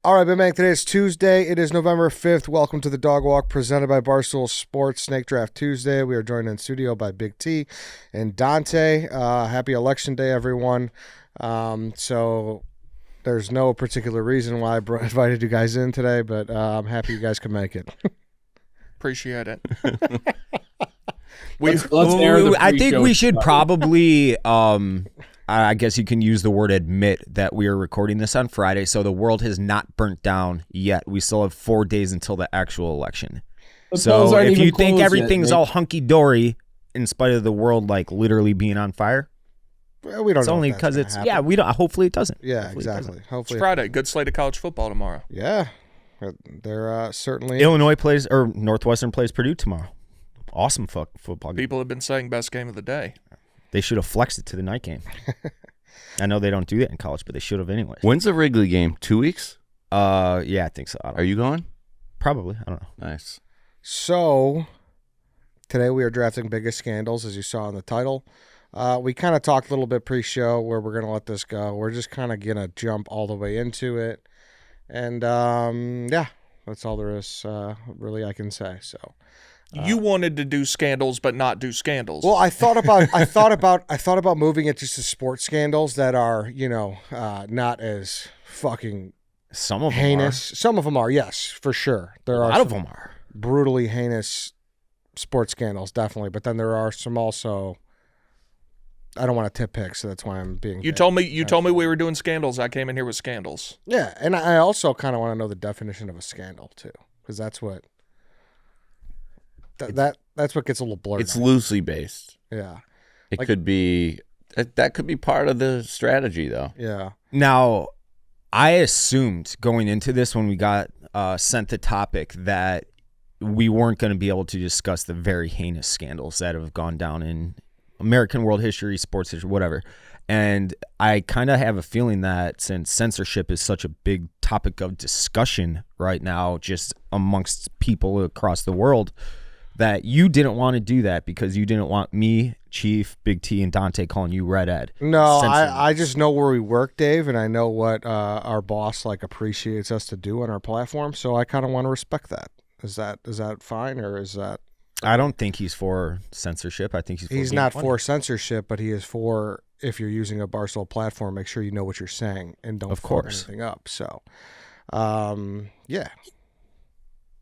All right, Big Man, today is Tuesday. It is November 5th. Welcome to the Dog Walk presented by Barstool Sports Snake Draft Tuesday. We are joined in studio by Big T and Dante. Happy Election Day, everyone. So there's no particular reason why I invited you guys in today, but I'm happy you guys could make it. Appreciate it. I think we should probably, I guess you can use the word admit that we are recording this on Friday, so the world has not burnt down yet. We still have 4 days until the actual election. So if you think everything's all hunky-dory in spite of the world like literally being on fire, well, we don't it's know only because it's, happen. yeah, we don't, hopefully it doesn't. Yeah, exactly. Hopefully it's Friday. Good slate of college football tomorrow. Yeah, they're certainly. Illinois plays, or Northwestern plays Purdue tomorrow. Awesome football game. People have been saying best game of the day. They should have flexed it to the night game. I know they don't do that in college, but they should have anyway. When's the Wrigley game? 2 weeks? Yeah, I think so. Are you going? Probably. I don't know. Nice. So today we are drafting biggest scandals, as you saw in the title. We kind of talked a little bit pre-show where we're going to let this go. We're just kind of going to jump all the way into it. And, yeah, that's all there is really I can say. So you wanted to do scandals, but not do scandals. Well, I thought about moving it just to sports scandals that are, not as fucking some of heinous. Them are. Some of them are, yes, for sure. There are a lot of them are brutally heinous sports scandals, definitely. But then there are some also. I don't want to tip pick, so that's why I'm being. You told me we were doing scandals. I came in here with scandals. Yeah, and I also kind of want to know the definition of a scandal too, because that's what. That's what gets a little blurred. It's loosely based. Yeah. It could be that could be part of the strategy though. Yeah. Now, I assumed going into this when we got sent the topic that we weren't going to be able to discuss the very heinous scandals that have gone down in American world history, sports history, whatever. And I kind of have a feeling that since censorship is such a big topic of discussion right now, just amongst people across the world, that you didn't want to do that because you didn't want me, Chief, Big T, and Dante calling you Red Ed. No, I just know where we work, Dave, and I know what our boss appreciates us to do on our platform, so I kind of want to respect that. Is that fine, or is that? I don't think he's for censorship. I think he's not for censorship, but he is for, if you're using a Barstool platform, make sure you know what you're saying and don't fuck anything up. So, yeah.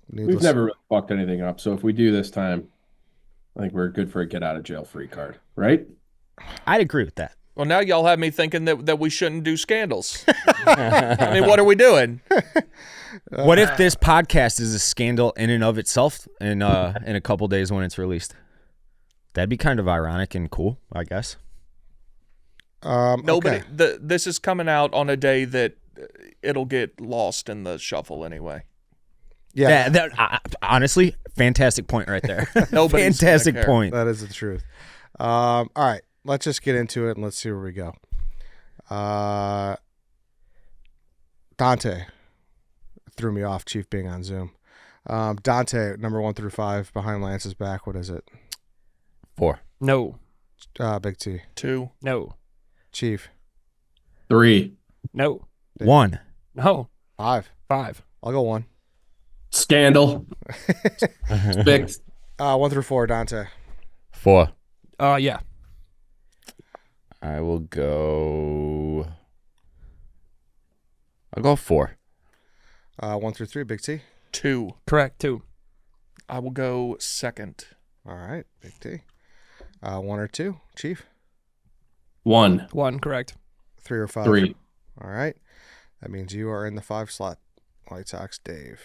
We've never really fucked anything up, so if we do this time, I think we're good for a get-out-of-jail-free card, right? I'd agree with that. Well, now y'all have me thinking that we shouldn't do scandals. I mean, what are we doing? What if this podcast is a scandal in and of itself in a couple days when it's released? That'd be kind of ironic and cool, I guess. Nobody. This is coming out on a day that it'll get lost in the shuffle anyway. Yeah, honestly, fantastic point right there. Fantastic point. That is the truth. All right, let's just get into it and let's see where we go. Dante threw me off, Chief being on Zoom. Dante, number 1 through 5, behind Lance's back. What is it? 4. No. Big T. 2. No. Chief. 3. No. 1. No. 5. 5. I'll go 1. Scandal. Fixed. 1 through 4, Dante. 4. Yeah. I will go. I'll go 4. 1 through 3, Big T. 2. Correct. 2. I will go 2nd. All right, Big T. 1 or 2, Chief. 1. 1. Correct. 3 or 5. 3. All right. That means you are in the 5 slot. White Sox, Dave.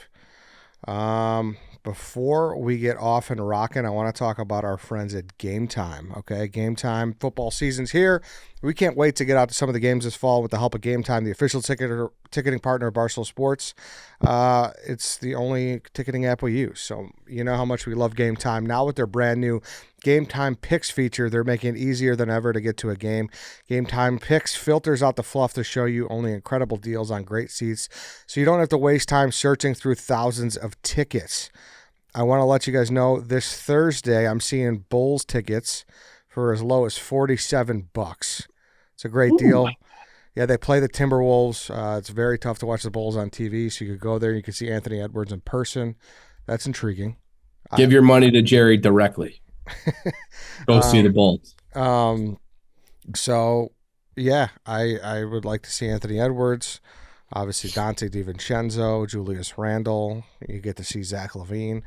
Before we get off and rocking, I want to talk about our friends at Game Time. Okay, Game Time, football season's here. We can't wait to get out to some of the games this fall with the help of Game Time, the official ticketing partner of Barstool Sports. It's the only ticketing app we use, so you know how much we love Game Time. Now with their brand new Game Time Picks feature, they're making it easier than ever to get to a game. Game Time Picks filters out the fluff to show you only incredible deals on great seats, so you don't have to waste time searching through thousands of tickets. I want to let you guys know this Thursday I'm seeing Bulls tickets for as low as $47. It's a great deal. Yeah, they play the Timberwolves. It's very tough to watch the Bulls on TV, so you could go there and you can see Anthony Edwards in person. That's intriguing. Give your money to Jerry directly. Go see the Bulls. So, yeah, I would like to see Anthony Edwards. Obviously, Dante DiVincenzo, Julius Randle. You get to see Zach LaVine.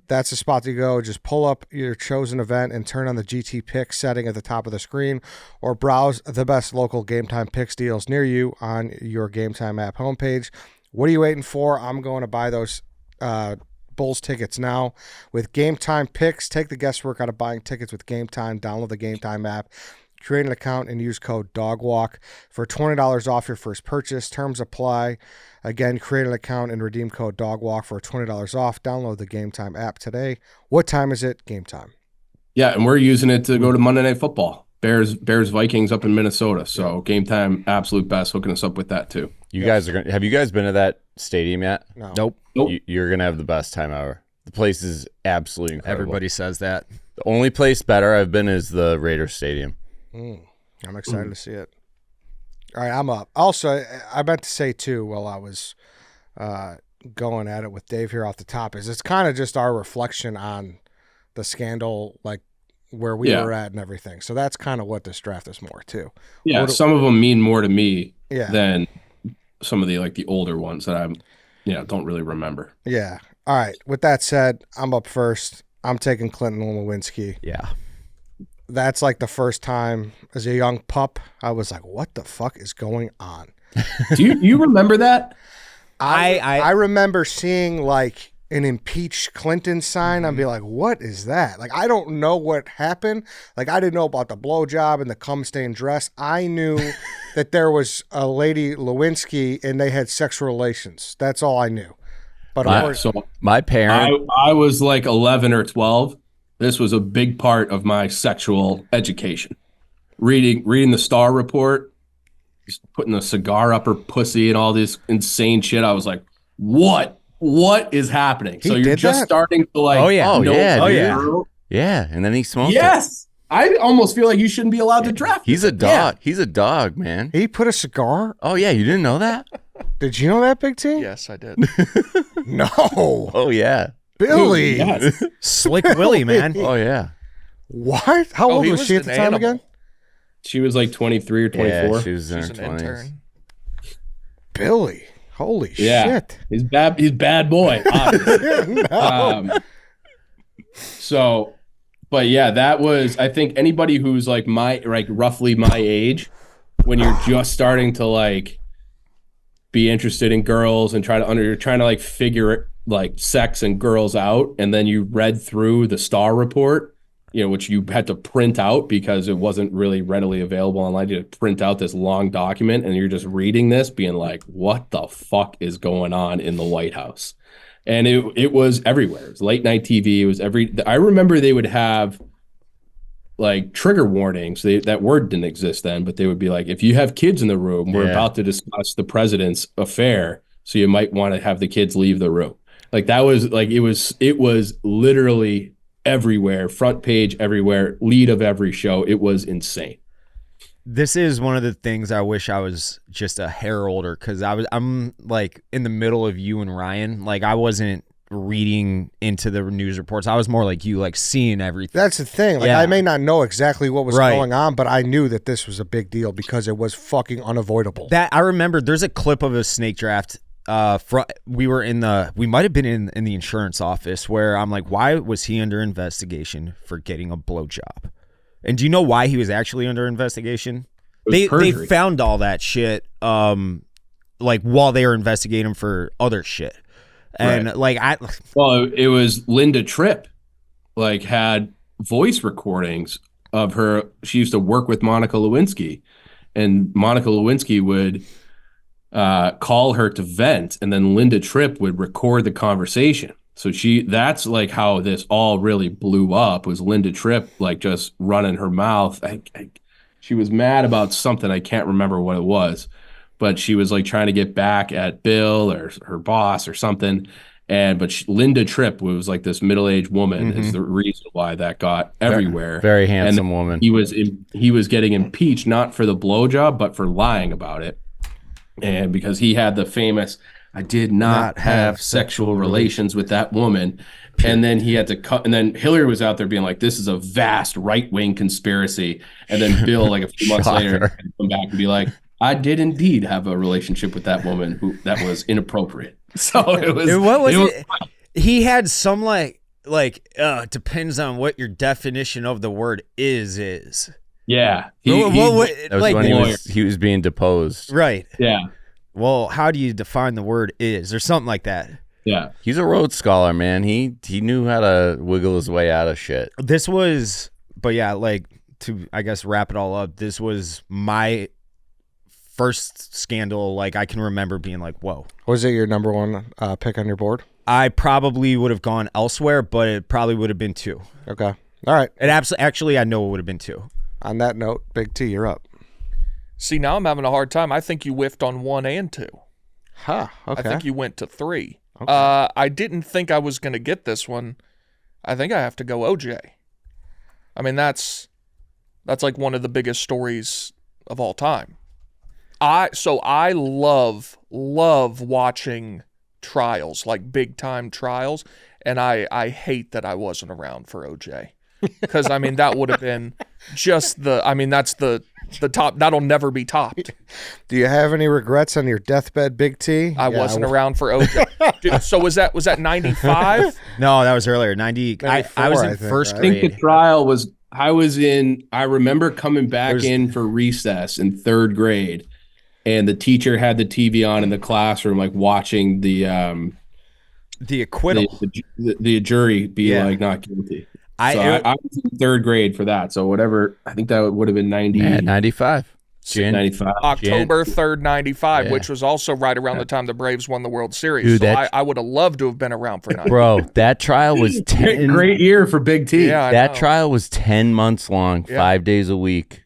That's the spot to go. Just pull up your chosen event and turn on the GT Picks setting at the top of the screen, or browse the best local Game Time Picks deals near you on your Game Time app homepage. What are you waiting for? I'm going to buy those Bulls tickets now. With Game Time Picks, take the guesswork out of buying tickets with Game Time. Download the Game Time app. Create an account and use code DOGWALK for $20 off your first purchase. Terms apply. Again, create an account and redeem code DOGWALK for $20 off. Download the Game Time app today. What time is it? Game time. Yeah, and we're using it to go to Monday Night Football. Bears Vikings up in Minnesota. So Game Time, absolute best, hooking us up with that too. You guys are have you guys been to that stadium yet? No. Nope. You're gonna have the best time ever. The place is absolutely incredible. Everybody says that. The only place better I've been is the Raiders Stadium. I'm excited to see it. All right, I'm up. Also, I meant to say, too, while I was going at it with Dave here off the top, is it's kind of just our reflection on the scandal, like where we were at and everything. So that's kind of what this draft is more, too. Yeah, some of them mean more to me Yeah. than some of the older ones that I'm, don't really remember. Yeah. All right. With that said, I'm up first. I'm taking Clinton and Lewinsky. Yeah. That's like the first time as a young pup, I was like, what the fuck is going on? Do you remember that? I remember seeing like an impeach Clinton sign. I'd be like, what is that? Like, I don't know what happened. Like, I didn't know about the blowjob and the cum-stained dress. I knew that there was a lady Lewinsky and they had sexual relations. That's all I knew. But of course, So My parent, I was like 11 or 12. This was a big part of my sexual education. Reading the Star Report, just putting a cigar up her pussy and all this insane shit. I was like, what is happening? He So you're did just that? starting to like, Oh, yeah. know yeah, a dude. girl. yeah, and then he smoked it. Yes. I almost feel like you shouldn't be allowed to draft. He's a dog. He's a dog, man. he put a cigar. Oh yeah, you didn't know that? Did you know that, Big T? Yes, I did. No. Oh yeah. Billy. Yes. Slick Willie, man. Oh yeah. What? How old he was she at an the time animal. again? She was like 23 or 24. Yeah, she was in She's her an 20s. intern. Billy. Holy Yeah. shit. He's bad boy. Obviously. But yeah, that was, I think anybody who's like roughly my age, when you're just starting to like be interested in girls and you're trying to like figure like sex and girls out, and then you read through the Star Report, which you had to print out because it wasn't really readily available online. You had to print out this long document, and you're just reading this being like, what the fuck is going on in the White House? And it was everywhere. It was late night TV. It was I remember they would have like trigger warnings. That word didn't exist then, but they would be like, if you have kids in the room, we're about to discuss the president's affair, so you might want to have the kids leave the room. Like that was like, it was literally everywhere, front page everywhere, lead of every show. It was insane. This is one of the things I wish I was just a hair older, because I'm like in the middle of you and Ryan. Like I wasn't reading into the news reports. I was more like you, like seeing everything. That's the thing. Like, Yeah. I may not know exactly what was Right. going on, but I knew that this was a big deal because it was fucking unavoidable. That I remember. There's a clip of a snake draft. We might have been in the insurance office where I'm like, why was he under investigation for getting a blowjob? And do you know why he was actually under investigation? They found all that shit like while they were investigating for other shit. And Right. It was Linda Tripp like had voice recordings of her. She used to work with Monica Lewinsky, and Monica Lewinsky would call her to vent, and then Linda Tripp would record the conversation. So that's like how this all really blew up, was Linda Tripp like just running her mouth. She was mad about something. I can't remember what it was, but she was like trying to get back at Bill or her boss or something. But Linda Tripp was like this middle-aged woman is the reason why that got everywhere. Very handsome woman. He was getting impeached not for the blowjob, but for lying about it. And because he had the famous, I did not have sexual relations with that woman. And then he had to cut. And then Hillary was out there being like, this is a vast right-wing conspiracy. And then Bill, like a few months later, had to come back and be like, I did indeed have a relationship with that woman that was inappropriate. So it was. What was it? He had some depends on what your definition of the word is. Yeah. That was like, when he was being deposed. Right. Yeah. Well, how do you define the word is or something like that? Yeah. He's a Rhodes Scholar, man. He knew how to wiggle his way out of shit. This was, but yeah, like to, I guess, wrap it all up, this was my first scandal. Like I can remember being like, whoa. Was it your number one pick on your board? I probably would have gone elsewhere, but it probably would have been 2. Okay. All right. It actually, I know it would have been 2. On that note, Big T, you're up. See, now I'm having a hard time. I think you whiffed on 1 and 2. Huh. Okay. I think you went to 3. Okay. I didn't think I was going to get this one. I think I have to go OJ. I mean, that's like one of the biggest stories of all time. I love watching trials, like big time trials, and I hate that I wasn't around for OJ. Because I mean that would have been that's the top. That'll never be topped. Do you have any regrets on your deathbed, Big T? I wasn't around for OJ. Dude, so was that 95? No, that was earlier. 90. I was in 94, first I I think grade. the trial was, I remember coming back in for recess in 3rd grade, and the teacher had the TV on in the classroom, like watching the acquittal. the jury be like not guilty. I was in 3rd grade for that. So whatever, I think that would have been 95. 95. October 3rd, 95, Yeah. which was also right around the time the Braves won the World Series. Dude, so I would have loved to have been around for 95. Bro, that trial was 10. Great year for Big T. Yeah, I That know. trial was 10 months long, 5 days a week.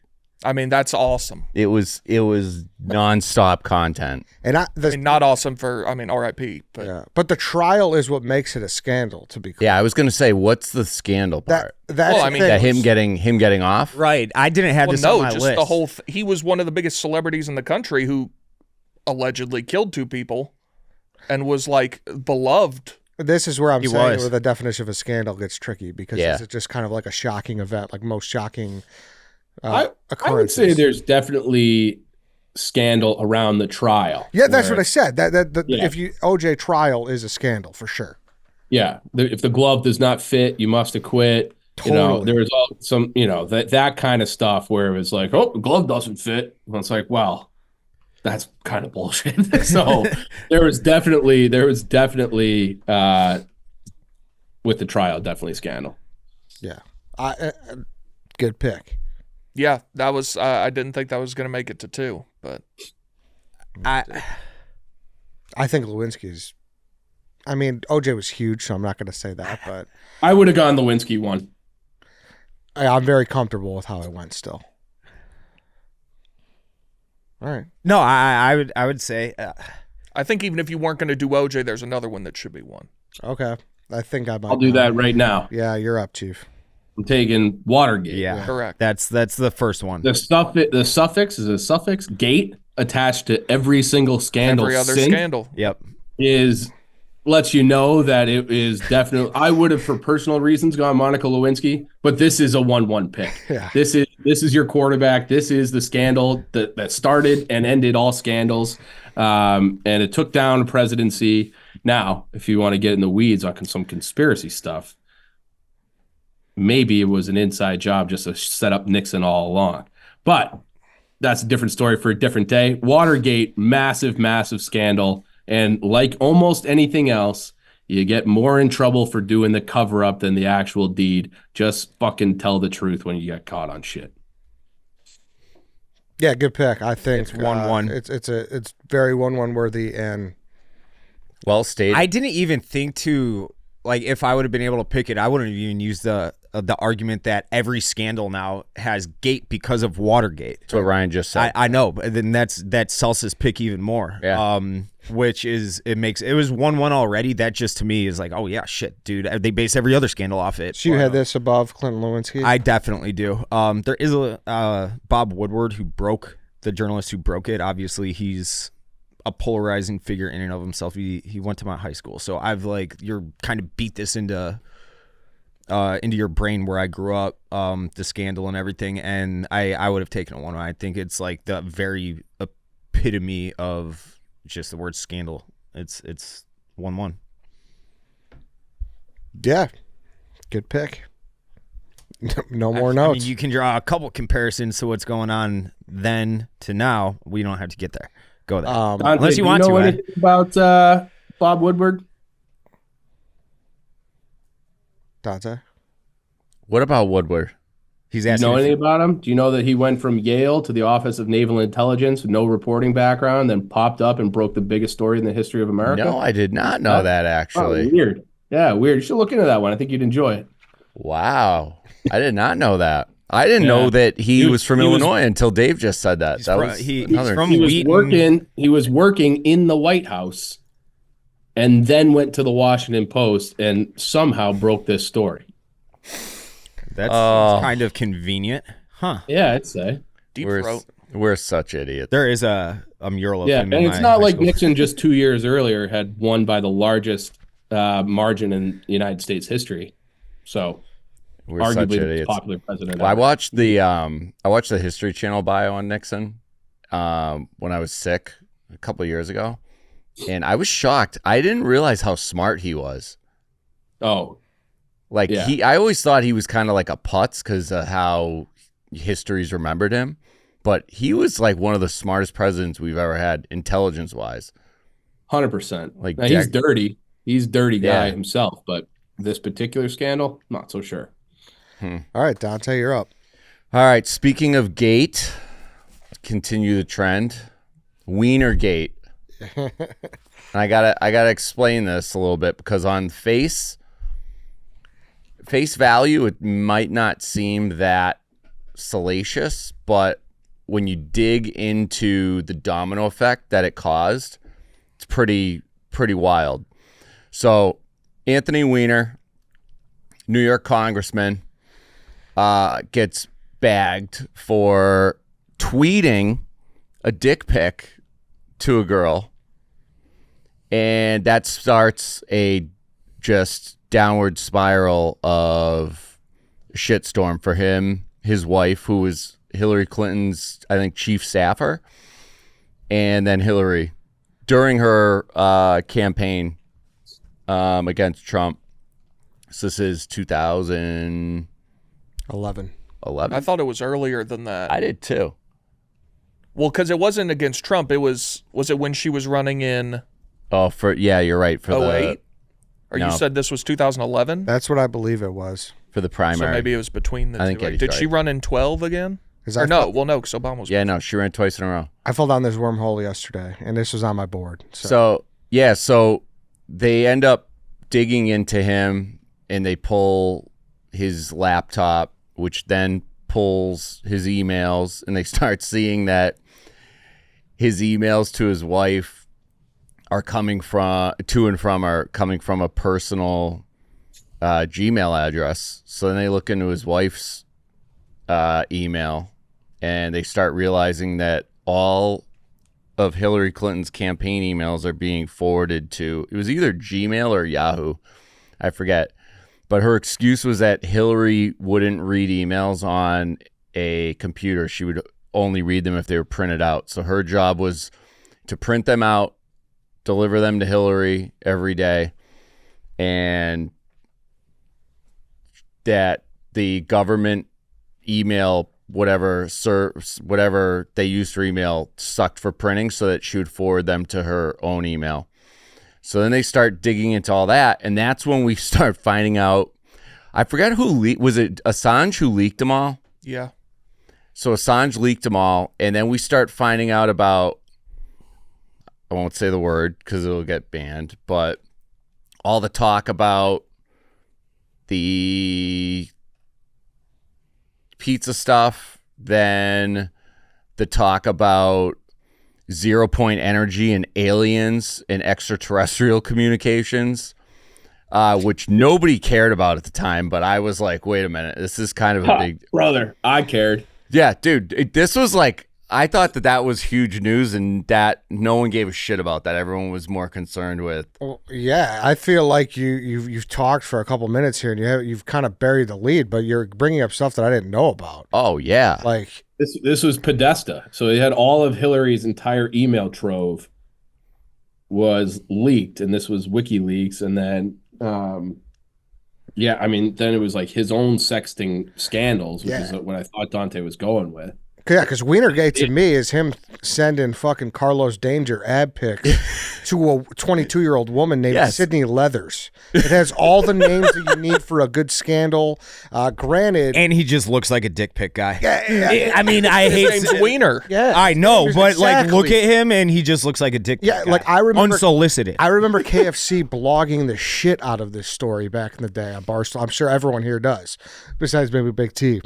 I mean, that's awesome. It was nonstop content. And I mean, not awesome for, RIP. But yeah, but the trial is what makes it a scandal. To be clear. Yeah, I was gonna say, what's the scandal part? That's Well, I the mean, thing. That him getting off? Right. I didn't have this on my just list. the whole. He was one of the biggest celebrities in the country who allegedly killed 2 people, and was like beloved. This is where I'm He saying was. where the definition of a scandal gets tricky because Yeah. it's just kind of like a shocking event, like most shocking I would occurrences. say there's definitely scandal around the trial. Yeah, that's where- what I said. That Yeah. if OJ trial is a scandal for sure. Yeah, if the glove does not fit, you must acquit. You know, Totally. there was all some, that kind of stuff where it was like, oh, the glove doesn't fit. And it's like, well, that's kind of bullshit. So there was definitely with the trial, definitely scandal. Yeah, good pick. Yeah, that was. I didn't think that was going to make it to 2, but I think Lewinsky's. I mean, OJ was huge, so I'm not going to say that, but I would have gone Lewinsky one. I'm very comfortable with how it went still. All right. No, I would say I think even if you weren't going to do OJ, there's another one that should be one. Okay. I think I might. I'll do that right now. Yeah, you're up, Chief. I'm taking Watergate. yeah. Correct. That's the first one. The suffix gate attached to every single scandal. Every other since scandal. Yep. lets you know that it is definitely. I would have, for personal reasons, gone Monica Lewinsky, but this is a 1-1 pick. Yeah. This is your quarterback. This is the scandal that started and ended all scandals, and it took down a presidency. Now, if you want to get in the weeds on some conspiracy stuff, maybe it was an inside job just to set up Nixon all along. But that's a different story for a different day. Watergate, massive, massive scandal. And like almost anything else, you get more in trouble for doing the cover up than the actual deed. Just fucking tell the truth when you get caught on shit. Yeah, good pick. I think It's 1-1. It's very 1-1 worthy, and Well stated. I didn't even think to, like, if I would have been able to pick it, I wouldn't have even used the the argument that every scandal now has gate because of Watergate. That's what Ryan just said. I know, but then that sells his pick even more. Yeah. Which is it was 1-1 already. That just to me is like, oh yeah, shit, dude. They base every other scandal off it. So you had this above Clinton Lewinsky? I definitely do. There is a Bob Woodward the journalist who broke it. Obviously, he's a polarizing figure in and of himself. He went to my high school, so I've you're kind of beat this into your brain where I grew up, the scandal and everything, and I would have taken it 1-1. I think it's like the very epitome of just the word scandal. It's 1-1. Yeah, good pick. No more notes. I mean, you can draw a couple comparisons to what's going on then to now. We don't have to get there. Go there. Dante, Unless you want know to. anything about Bob Woodward? Dante? What about Woodward? He's Do you asking know if- anything about him? Do you know that he went from Yale to the Office of Naval Intelligence, no reporting background, then popped up and broke the biggest story in the history of America? No, I did not know that, Oh, actually. weird. Yeah, weird. You should look into that one. I think you'd enjoy it. Wow. I did not know that. I didn't Yeah. know that he was from he was- Illinois until Dave just said that. He's That from- was he's another. from- He was Wheaton. working in the White House and then went to the Washington Post and somehow broke this story. That's Oh. kind of convenient, huh? Yeah, I'd say. Deep we're, throat. we're such idiots. There is a mural of Yeah, him and in it's my not high like school. Nixon just 2 years earlier had won by the largest margin in United States history. So We're such arguably the most idiots. popular president. Well, I ever. watched the History Channel bio on Nixon when I was sick a couple of years ago, and I was shocked. I didn't realize how smart he was. Oh, Like Yeah. I always thought he was kind of like a putz because of how history's remembered him, but he was like one of the smartest presidents we've ever had, intelligence wise. 100%. Like, Now, he's Jack- dirty. He's a dirty guy Yeah. himself, but this particular scandal, not so sure. All right, Dante, you're up. All right. Speaking of gate, continue the trend. Weinergate. And I gotta explain this a little bit because on face value, it might not seem that salacious, but when you dig into the domino effect that it caused, it's pretty wild. So Anthony Weiner, New York congressman, gets bagged for tweeting a dick pic to a girl, and that starts a just downward spiral of shitstorm for him, his wife, who was Hillary Clinton's, I think, chief staffer, and then Hillary during her campaign against Trump. So this is 2011. 11. I thought it was earlier than that. I did too. Well, because it wasn't against Trump. It was it when she was running in Oh, you're right for 08? Or No. you said this was 2011? That's what I believe it was. the So primary. maybe it was between the I two. think Like, Eddie's did she right. run in 12 again? 'Cause Or I no, fell- well, no, because Obama was. Yeah, no, she ran twice in a row. I fell down this wormhole yesterday, and this was on my board. So they end up digging into him and they pull his laptop, which then pulls his emails, and they start seeing that his emails to his wife are coming from a personal Gmail address. So then they look into his wife's email, and they start realizing that all of Hillary Clinton's campaign emails are being forwarded to, it was either Gmail or Yahoo, I forget. But her excuse was that Hillary wouldn't read emails on a computer. She would only read them if they were printed out. So her job was to print them out, deliver them to Hillary every day, and that the government email, whatever they used for email, sucked for printing, so that she would forward them to her own email. So then they start digging into all that, and that's when we start finding out. I forget who leaked. Was it Assange who leaked them all? Yeah. So Assange leaked them all, and then we start finding out about, I won't say the word because it'll get banned, but all the talk about the pizza stuff, then the talk about 0 point energy and aliens and extraterrestrial communications, which nobody cared about at the time. But I was like, wait a minute, this is kind of a big brother. I cared. Yeah, dude, this was like, I thought that was huge news, and that no one gave a shit about that. Everyone was more concerned with. Well, yeah, I feel like you've talked for a couple minutes here, and you've kind of buried the lead, but you're bringing up stuff that I didn't know about. Oh yeah, Like This was Podesta. So it had all of Hillary's entire email trove was leaked, and this was WikiLeaks. And then, then it was like his own sexting scandals, which is what I thought Dante was going with. Yeah, because Weinergate to me is him sending fucking Carlos Danger ad pic to a 22-year-old woman named Sydney Leathers. It has all the names that you need for a good scandal. Granted, And he just looks like a dick pic guy. yeah, I mean, I hate His name's Wiener. yeah, I know, but like, look exactly. at him, and he just looks like a dick pic Yeah, guy. like, I remember- unsolicited. I remember KFC blogging the shit out of this story back in the day on Barstool. I'm sure everyone here does, besides maybe Big T.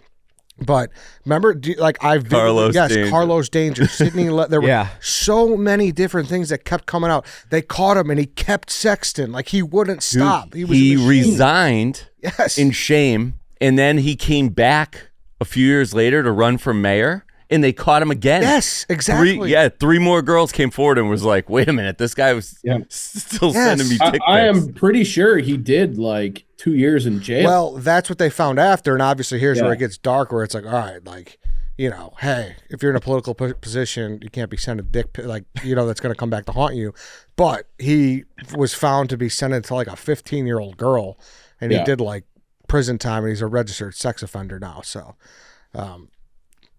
But remember, Carlos Danger. Carlos Danger, Sydney. There were so many different things that kept coming out. They caught him, and he kept sexting. Like, he wouldn't stop. He was a machine. resigned Yes. in shame, and then he came back a few years later to run for mayor, and they caught him again. Yes, exactly. Three more girls came forward and was like, wait a minute, this guy was still sending me dick pics. I am pretty sure he did like 2 years in jail. Well, that's what they found after, and obviously here's where it gets dark, where it's like, all right, like, hey, if you're in a political position, you can't be sending dick pic, like, that's going to come back to haunt you. But he was found to be sending to like a 15-year-old girl, and he did like prison time, and he's a registered sex offender now. So,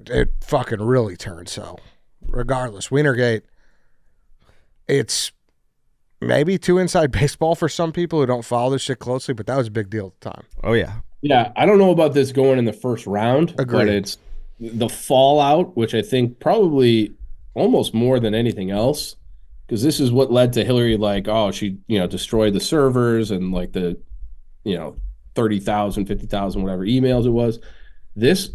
it fucking really turned. So, regardless, Weinergate, it's maybe too inside baseball for some people who don't follow this shit closely, but that was a big deal at the time. Oh yeah. Yeah, I don't know about this going in the first round, Agreed. but it's the fallout, which I think probably almost more than anything else, because this is what led to Hillary, like, she, destroyed the servers and like the, 30,000, 50,000, whatever emails it was. This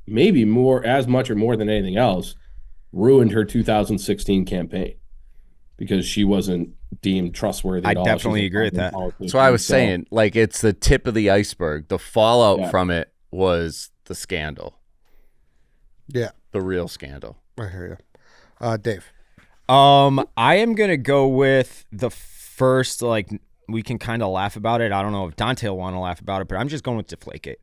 maybe as much or more than anything else ruined her 2016 campaign because she wasn't deemed trustworthy at all. I definitely agree with that. So I was saying, like, it's the tip of the iceberg. The fallout from it was the scandal. Yeah, The real scandal. I hear you. Dave. I am gonna go with the first. Like, we can kind of laugh about it. I don't know if Dante will want to laugh about it, but I'm just going with Deflategate.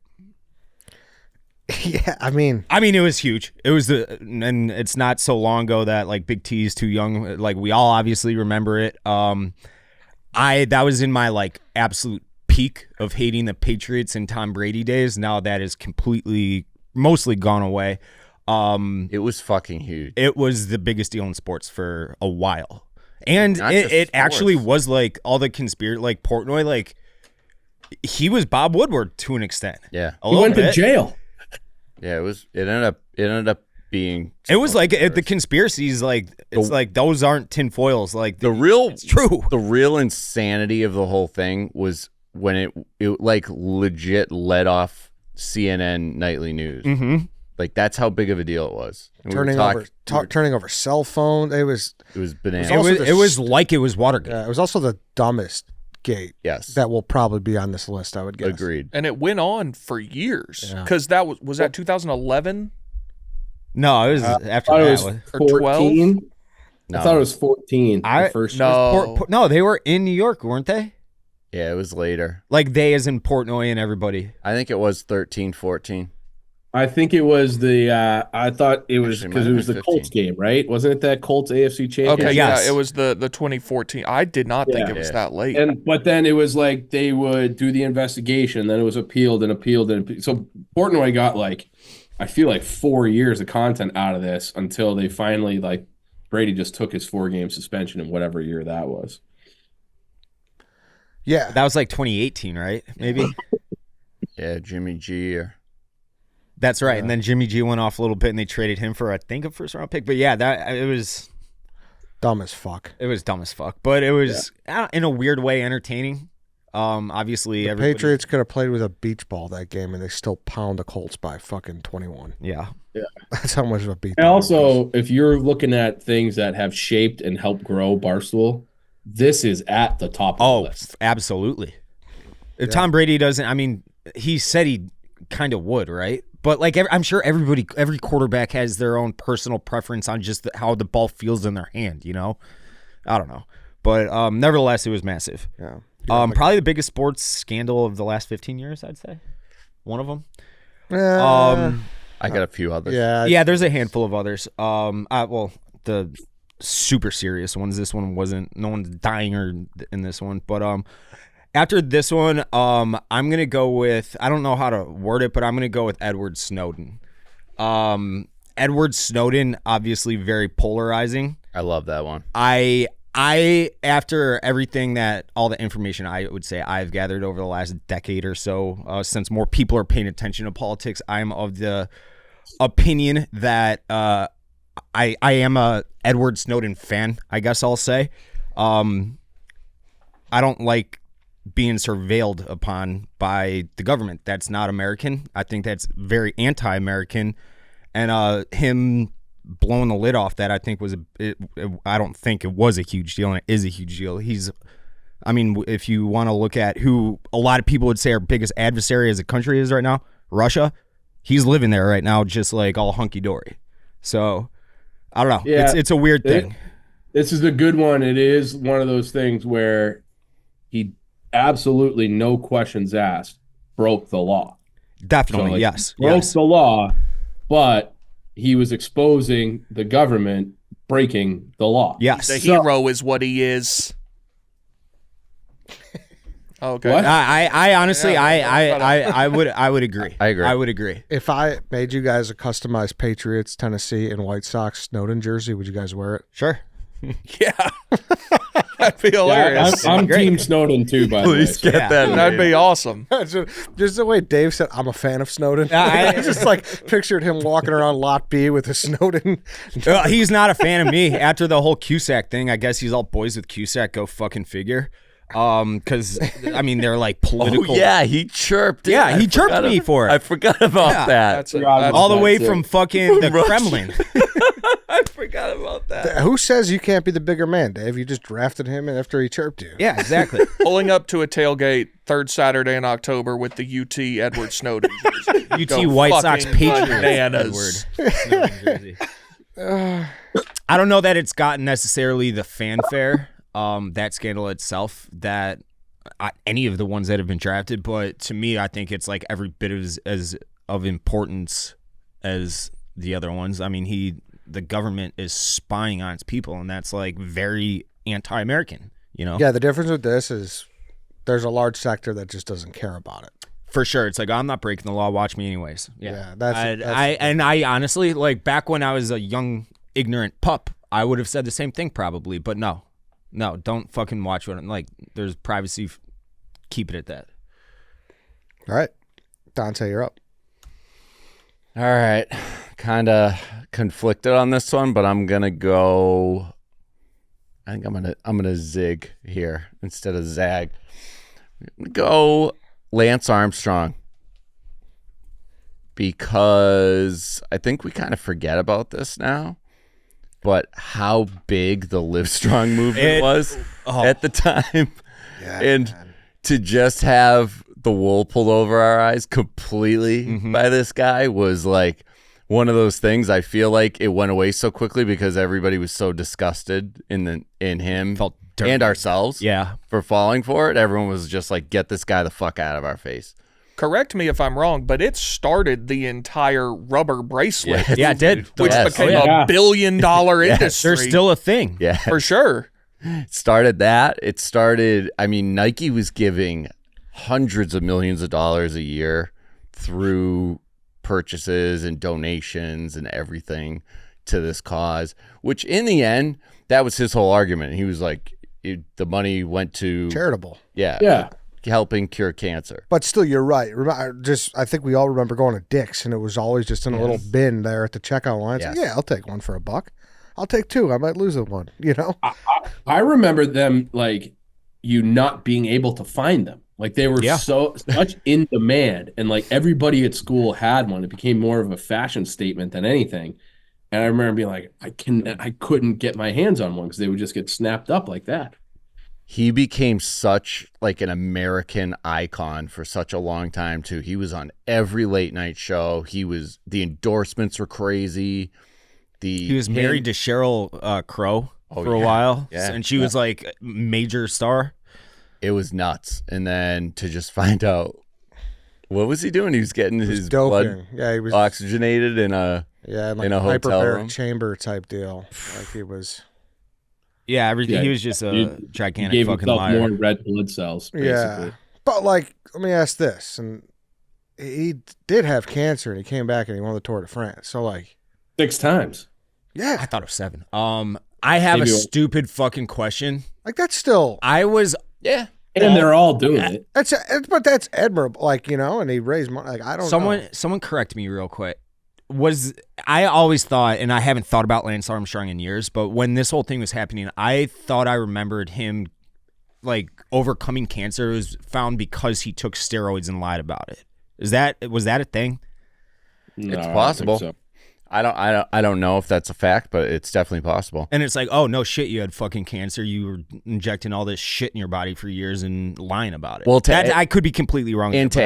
Yeah, I mean, it was huge. It was and it's not so long ago that like Big T is too young. Like, we all obviously remember it. That was in my like absolute peak of hating the Patriots and Tom Brady days. Now that is mostly gone away. It was fucking huge. It was the biggest deal in sports for a while. And Not just it actually sports. was like all the conspiracy, like Portnoy, like he was Bob Woodward to an extent. Yeah. A He little went to bit. jail. Yeah, it ended up being. It was like the conspiracies, like it's like those aren't tinfoils. Like it's true. The real insanity of the whole thing was when it like legit led off CNN nightly news. Mm-hmm. Like, that's how big of a deal it was. And turning over cell phone. It was bananas. It was like it was Watergate. it was also the dumbest gate. Yes. That will probably be on this list, I would guess. Agreed. And it went on for years Yeah. because that was that 2011 No, it was I after thought it that. was Or 14. No. I thought it was 14. I- the first No. No, they were in New York, weren't they? Yeah, it was later. Like they as in Portnoy and everybody. I think it was 13, 14. I think it was I thought it was Actually, because might it have was the been Colts 15. game, right? Wasn't it that Colts AFC championship? Okay, Yes. yeah, it was the 2014. I did not think Yeah. it was Yeah. that late. But then it was like they would do the investigation, then it was appealed. So Portnoy got like, I feel like 4 years of content out of this until they finally, like, Brady just took his 4-game suspension in whatever year that was. Yeah. That was like 2018, right? Maybe. Yeah, Jimmy G. That's right. And then Jimmy G went off a little bit and they traded him for, I think, a first round pick. But yeah, it was Dumb as fuck. dumb as fuck. But it was in a weird way entertaining. Obviously, The everybody, Patriots could have played with a beach ball that game, and they still pound the Colts by fucking 21. Yeah. That's how much of a beat. And also, if you're looking at things that have shaped and helped grow Barstool, this is at the top of the list. Absolutely. If Tom Brady doesn't, I mean, he said he kind of would, right? But like, I'm sure every quarterback has their own personal preference on just how the ball feels in their hand. You know, I don't know, but nevertheless, it was massive. Yeah. Probably the biggest sports scandal of the last 15 years, I'd say. One of them. I got a few others. Yeah, there's a handful of others. Well, the super serious ones. This one wasn't. No one's dying in this one. But after this one, I'm gonna go with. I don't know how to word it, but I'm gonna go with Edward Snowden. Edward Snowden, obviously very polarizing. I love that one. I after everything that all the information I would say I've gathered over the last decade or so, since more people are paying attention to politics, I'm of the opinion that I am a Edward Snowden fan, I guess I'll say. I don't like being surveilled upon by the government. That's not American. I think that's very anti-American. And him blowing the lid off that, I think I don't think it was a huge deal, and it is a huge deal. I mean, if you want to look at who a lot of people would say our biggest adversary as a country is right now, Russia, he's living there right now just like all hunky-dory. So, I don't know. Yeah, it's a weird thing. This is a good one. It is one of those things where he absolutely, no questions asked, broke the law. Definitely, So, like, yes. Broke the law, but he was exposing the government breaking the law. Yes. The hero is what he is. Okay. What? I honestly, I would agree. I agree. I would agree. If I made you guys a customized Patriots, Tennessee, and White Sox Snowden jersey, would you guys wear it? Sure. Yeah. That'd be hilarious. Yeah, I'm Team Snowden too, by the way. Please get that. That'd be awesome. Just the way Dave said, I'm a fan of Snowden. I- I just like pictured him walking around Lot B with a Snowden. He's not a fan of me after the whole Cusack thing. I guess he's all boys with Cusack. Go fucking figure. Because I mean they're like political. Oh, yeah, he chirped. Yeah, I he chirped forgot me for it. I forgot about Yeah. that. That's it. That's- all the way That's from it. fucking the Russia. Kremlin. I forgot about that. Who says you can't be the bigger man, Dave? You just drafted him after he chirped you. Yeah, exactly. Pulling up to a tailgate third Saturday in October with the UT Edward Snowden jersey. UT Go White Sox fucking Patriots. bananas. Snowden jersey. I don't know that it's gotten necessarily the fanfare, that scandal itself, that any of the ones that have been drafted, but to me, I think it's like every bit as of importance as the other ones. I mean, the government is spying on its people, and that's like very anti-American, you know? Yeah, the difference with this is there's a large sector that just doesn't care about it. For sure. It's like, I'm not breaking the law. Watch me anyways. Yeah, I honestly, like, back when I was a young, ignorant pup, I would have said the same thing probably, but no, don't fucking watch what I'm like. There's privacy. Keep it at that. All right. Dante, you're up. All right. Kind of conflicted on this one, but I'm going to go. I think I'm going to zig here instead of zag. I'm gonna go Lance Armstrong, because I think we kind of forget about this now, but how big the Livestrong movement was at the time. Yeah, and man. to just have the wool pulled over our eyes completely by this guy was like one of those things. I feel like it went away so quickly because everybody was so disgusted in him Felt dirty. and ourselves Yeah. for falling for it. Everyone was just like, get this guy the fuck out of our face. Correct me if I'm wrong, but it started the entire rubber bracelet, Yeah, it did. which Yes. became Oh, yeah. a $1 billion industry. There's still a thing. Yeah. for sure. It started that. It started, I mean, Nike was giving hundreds of millions of dollars a year through purchases and donations and everything to this cause, which in the end, that was his whole argument. He was like, the money went to Charitable. Yeah. helping cure cancer. But still, you're right. I think we all remember going to Dick's, and it was always just in a little bin there at the checkout line. It's like, Yes. yeah, I'll take one for $1. I'll take two. I might lose the one, you know? I remember them like you not being able to find them. Like they were such in demand, and like everybody at school had one. It became more of a fashion statement than anything. And I remember being like, I couldn't get my hands on one because they would just get snapped up like that. He became such like an American icon for such a long time too. He was on every late night show. The endorsements were crazy. He was married to Sheryl Crow for a while, and she was like a major star. It was nuts. And then to just find out, what was he doing? He was getting his blood he was oxygenated in a like in a hotel hyperbaric room. chamber type deal. Like he was. Yeah, everything. Yeah, he was just a gigantic gave fucking himself liar. more red blood cells, basically. Yeah, but like, let me ask this: and he did have cancer, and he came back and he won the Tour de France. So like 6 times. Yeah, I thought it was 7. I have a stupid fucking question. Like that's still. I was and they're all doing it. But that's admirable. Like and he raised money. Like I don't. Someone correct me real quick. I always thought, and I haven't thought about Lance Armstrong in years, but when this whole thing was happening, I thought I remembered him like overcoming cancer was found because he took steroids and lied about it. Was that a thing? No, it's possible. I don't think so. I don't know if that's a fact, but it's definitely possible. And it's like, oh no shit, you had fucking cancer. You were injecting all this shit in your body for years and lying about it. Well, I could be completely wrong. And to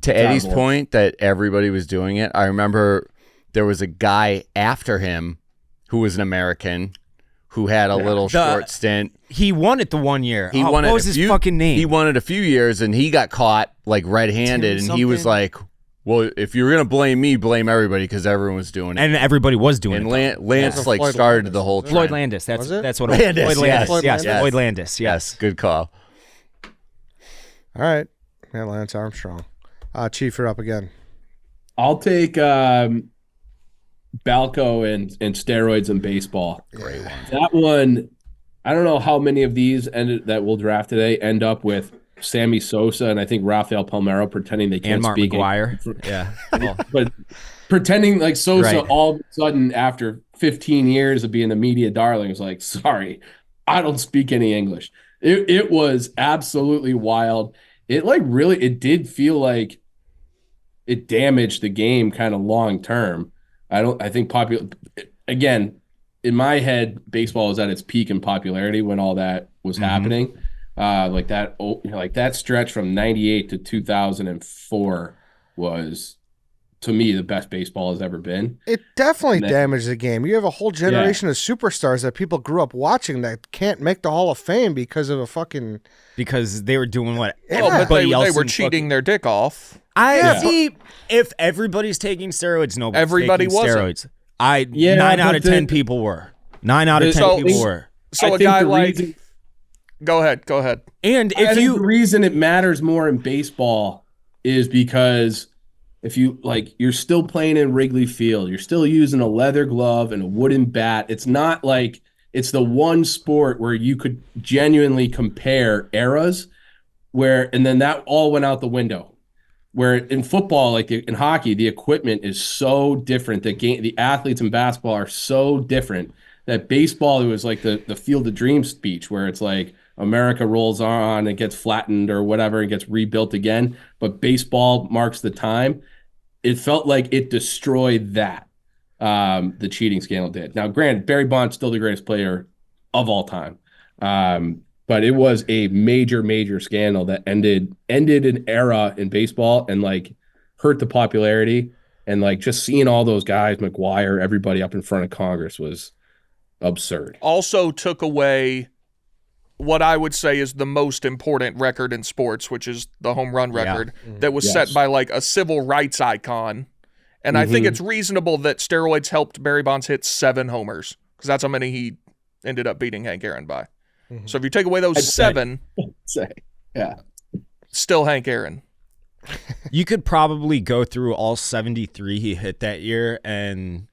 Eddie's point that everybody was doing it, I remember there was a guy after him who was an American who had a little short stint. He won it the 1 year. What was his fucking name? He won it a few years, and he got caught like red-handed, and he was like, well, if you're going to blame me, blame everybody because everyone was doing it. And everybody was doing it. And Lance started Landis. The whole trend. Floyd Landis. That's what Landis, Floyd Landis. yes. Floyd Landis. Yes. Good call. All right. Yeah, Lance Armstrong. Chief, you're up again. I'll take Balco and steroids in baseball. Great one. That one, I don't know how many of these that we'll draft today end up with Sammy Sosa and I think Rafael Palmeiro pretending they can't and Mark speak McGuire. Yeah. But pretending like Sosa Right. all of a sudden after 15 years of being the media darling was like, sorry, I don't speak any English. It was absolutely wild. It did feel like it damaged the game kind of long term. Again, in my head, baseball was at its peak in popularity when all that was happening. Like that stretch from 98 to 2004 was, to me, the best baseball has ever been. It definitely damaged the game. You have a whole generation of superstars that people grew up watching that can't make the Hall of Fame because of because they were doing what Yeah. But everybody else they were in cheating their dick off. See, if everybody's taking steroids, nobody's Everybody taking wasn't. steroids. 9 out of 10 people were. 9 out of 10 people were. So I a think guy the like reason- Go ahead. And I think the reason it matters more in baseball is because if you're still playing in Wrigley Field, you're still using a leather glove and a wooden bat. It's not like it's the one sport where you could genuinely compare eras and then that all went out the window. Where in football, like in hockey, the equipment is so different. The athletes in basketball are so different that baseball, it was like the Field of Dreams speech where it's like America rolls on, it gets flattened or whatever, and gets rebuilt again. But baseball marks the time. It felt like it destroyed that. The cheating scandal did. Now, granted, Barry Bonds still the greatest player of all time. But it was a major, major scandal that ended an era in baseball and like hurt the popularity. And like just seeing all those guys, McGuire, everybody up in front of Congress was absurd. Also took away what I would say is the most important record in sports, which is the home run record that was set by like a civil rights icon. And I think it's reasonable that steroids helped Barry Bonds hit 7 homers because that's how many he ended up beating Hank Aaron by. So if you take away those 7, still Hank Aaron. You could probably go through all 73 he hit that year, and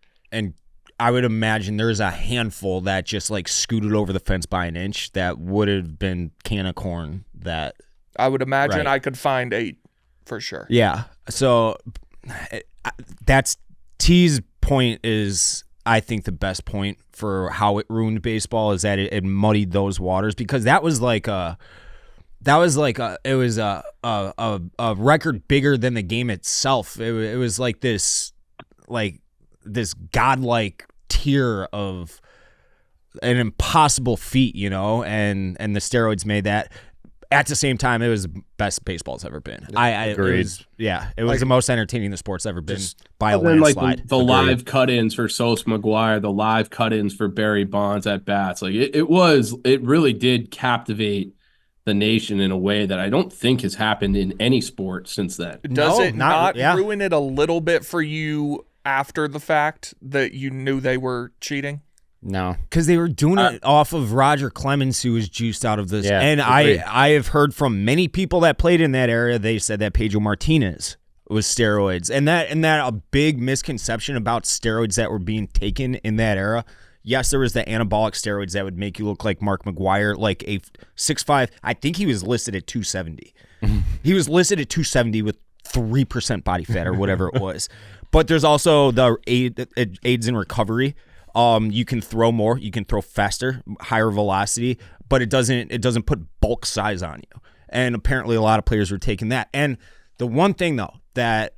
I would imagine there's a handful that just like scooted over the fence by an inch that would have been can of corn. That I would imagine Right. I could find 8 for sure. Yeah. So that's T's point is I think the best point for how it ruined baseball is that it muddied those waters, because it was a record bigger than the game itself. It was like this godlike tier of an impossible feat, you know, and the steroids made that. At the same time, it was the best baseball's ever been. Agreed. It was the most entertaining the sport's ever been by a then, landslide. the live cut-ins for Sos McGuire, the live cut-ins for Barry Bonds at bats, like it really did captivate the nation in a way that I don't think has happened in any sport since then. Does it not yeah. ruin it a little bit for you after the fact that you knew they were cheating? No. Because they were doing it off of Roger Clemens, who was juiced out of this. Yeah, and agreed. I have heard from many people that played in that area, they said that Pedro Martinez was steroids. And that a big misconception about steroids that were being taken in that era. Yes, there was the anabolic steroids that would make you look like Mark McGuire, like a 6'5". I think he was listed at 270. He was listed at 270 with 3% body fat or whatever it was. But there's also the AIDS in recovery. You can throw more, you can throw faster, higher velocity, but it doesn't put bulk size on you. And apparently a lot of players were taking that. And the one thing though that,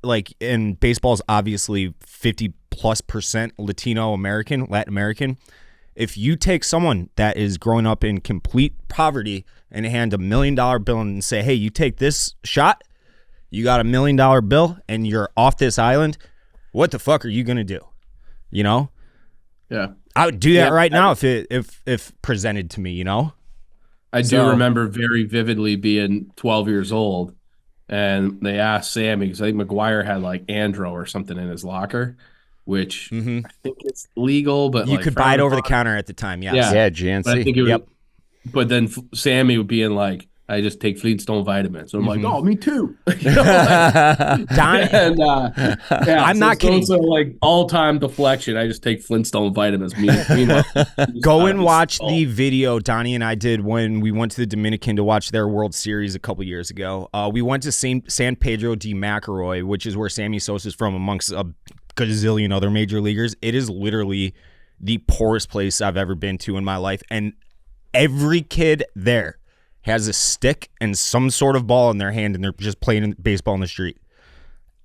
like, in baseball is obviously 50+% Latin American. If you take someone that is growing up in complete poverty and hand $1 million bill and say, hey, you take this shot, you got $1 million bill and you're off this island, what the fuck are you gonna do? You know? Yeah, I would do that right now if presented to me, you know? I do remember very vividly being 12 years old, and they asked Sammy, because I think McGuire had like Andro or something in his locker, which I think it's legal, but you could buy it over the counter at the time, yes. Yeah, GNC. But I think it was, but then Sammy would be in like, I just take Flintstone vitamins. So I'm like, oh, me too. You know, and, I'm not kidding. So like all-time deflection. I just take Flintstone vitamins. Go and watch the video Donnie and I did when we went to the Dominican to watch their World Series a couple years ago. We went to San Pedro de Macarroy, which is where Sammy Sosa is from, amongst a gazillion other major leaguers. It is literally the poorest place I've ever been to in my life. And every kid there has a stick and some sort of ball in their hand, and they're just playing baseball in the street.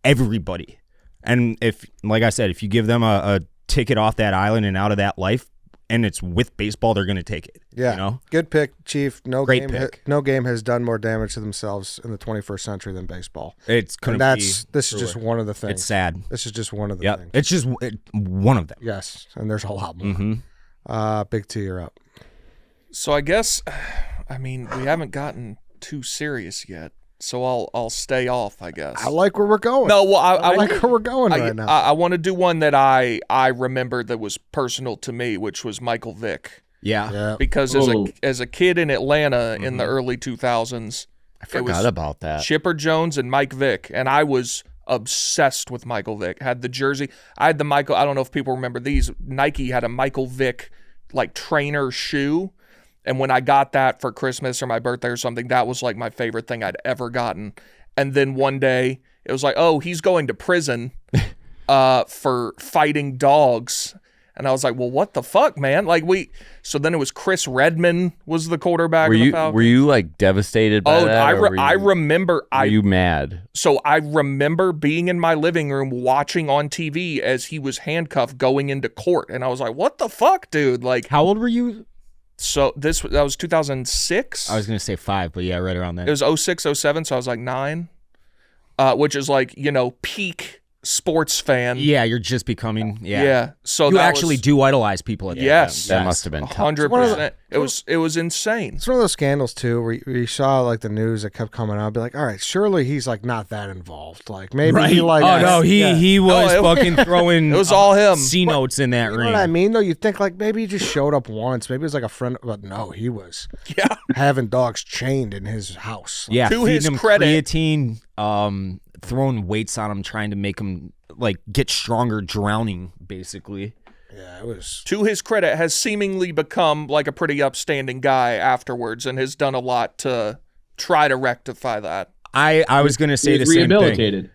Everybody. And if, like I said, if you give them a ticket off that island and out of that life, and it's with baseball, they're going to take it. Yeah. You know? Good pick, Chief. Great pick. No game has done more damage to themselves in the 21st century than baseball. It's couldn't and be this is just one of the things. It's sad. This is just one of the things. It's just one of them. Yes, and there's a lot more. Big T, you're up. So I guess, I mean, we haven't gotten too serious yet, so I'll stay off, I guess. I like where we're going. No, well, I like where we're going right now. I want to do one that I remembered that was personal to me, which was Michael Vick. Yeah. Because as a kid in Atlanta in the early 2000s, I forgot about that. Chipper Jones and Mike Vick, and I was obsessed with Michael Vick. Had the jersey. I had the Michael. I don't know if people remember these. Nike had a Michael Vick like trainer shoe. And when I got that for Christmas or my birthday or something, that was like my favorite thing I'd ever gotten. And then one day it was like, oh, he's going to prison for fighting dogs. And I was like, well, what the fuck, man? So then it was Chris Redman was the quarterback of the Falcons. Were you like devastated by that? I remember. Were you mad? So I remember being in my living room watching on TV as he was handcuffed going into court. And I was like, what the fuck, dude? Like, how old were you? So that was 2006. I was going to say 5, but yeah, right around that. It was 06, 07, so I was like 9, which is peak sports fan. Yeah, you're just becoming, Yeah. So you actually do idolize people at that. Yes. That must have been tough. 100%. It was insane. It's one of those scandals too, where you saw like the news that kept coming out. Be like, all right, surely he's like not that involved. Like maybe he like. Oh no, he was fucking throwing. It was all him. C notes in that ring. You know what I mean? Though you think like maybe he just showed up once. Maybe it was like a friend, but no, he was. Yeah. Having dogs chained in his house. Yeah. To his him credit, creatine, throwing weights on him, trying to make him like get stronger, drowning basically. Yeah, it was. To his credit, has seemingly become like a pretty upstanding guy afterwards, and has done a lot to try to rectify that. I was going to say the same thing. Rehabilitated.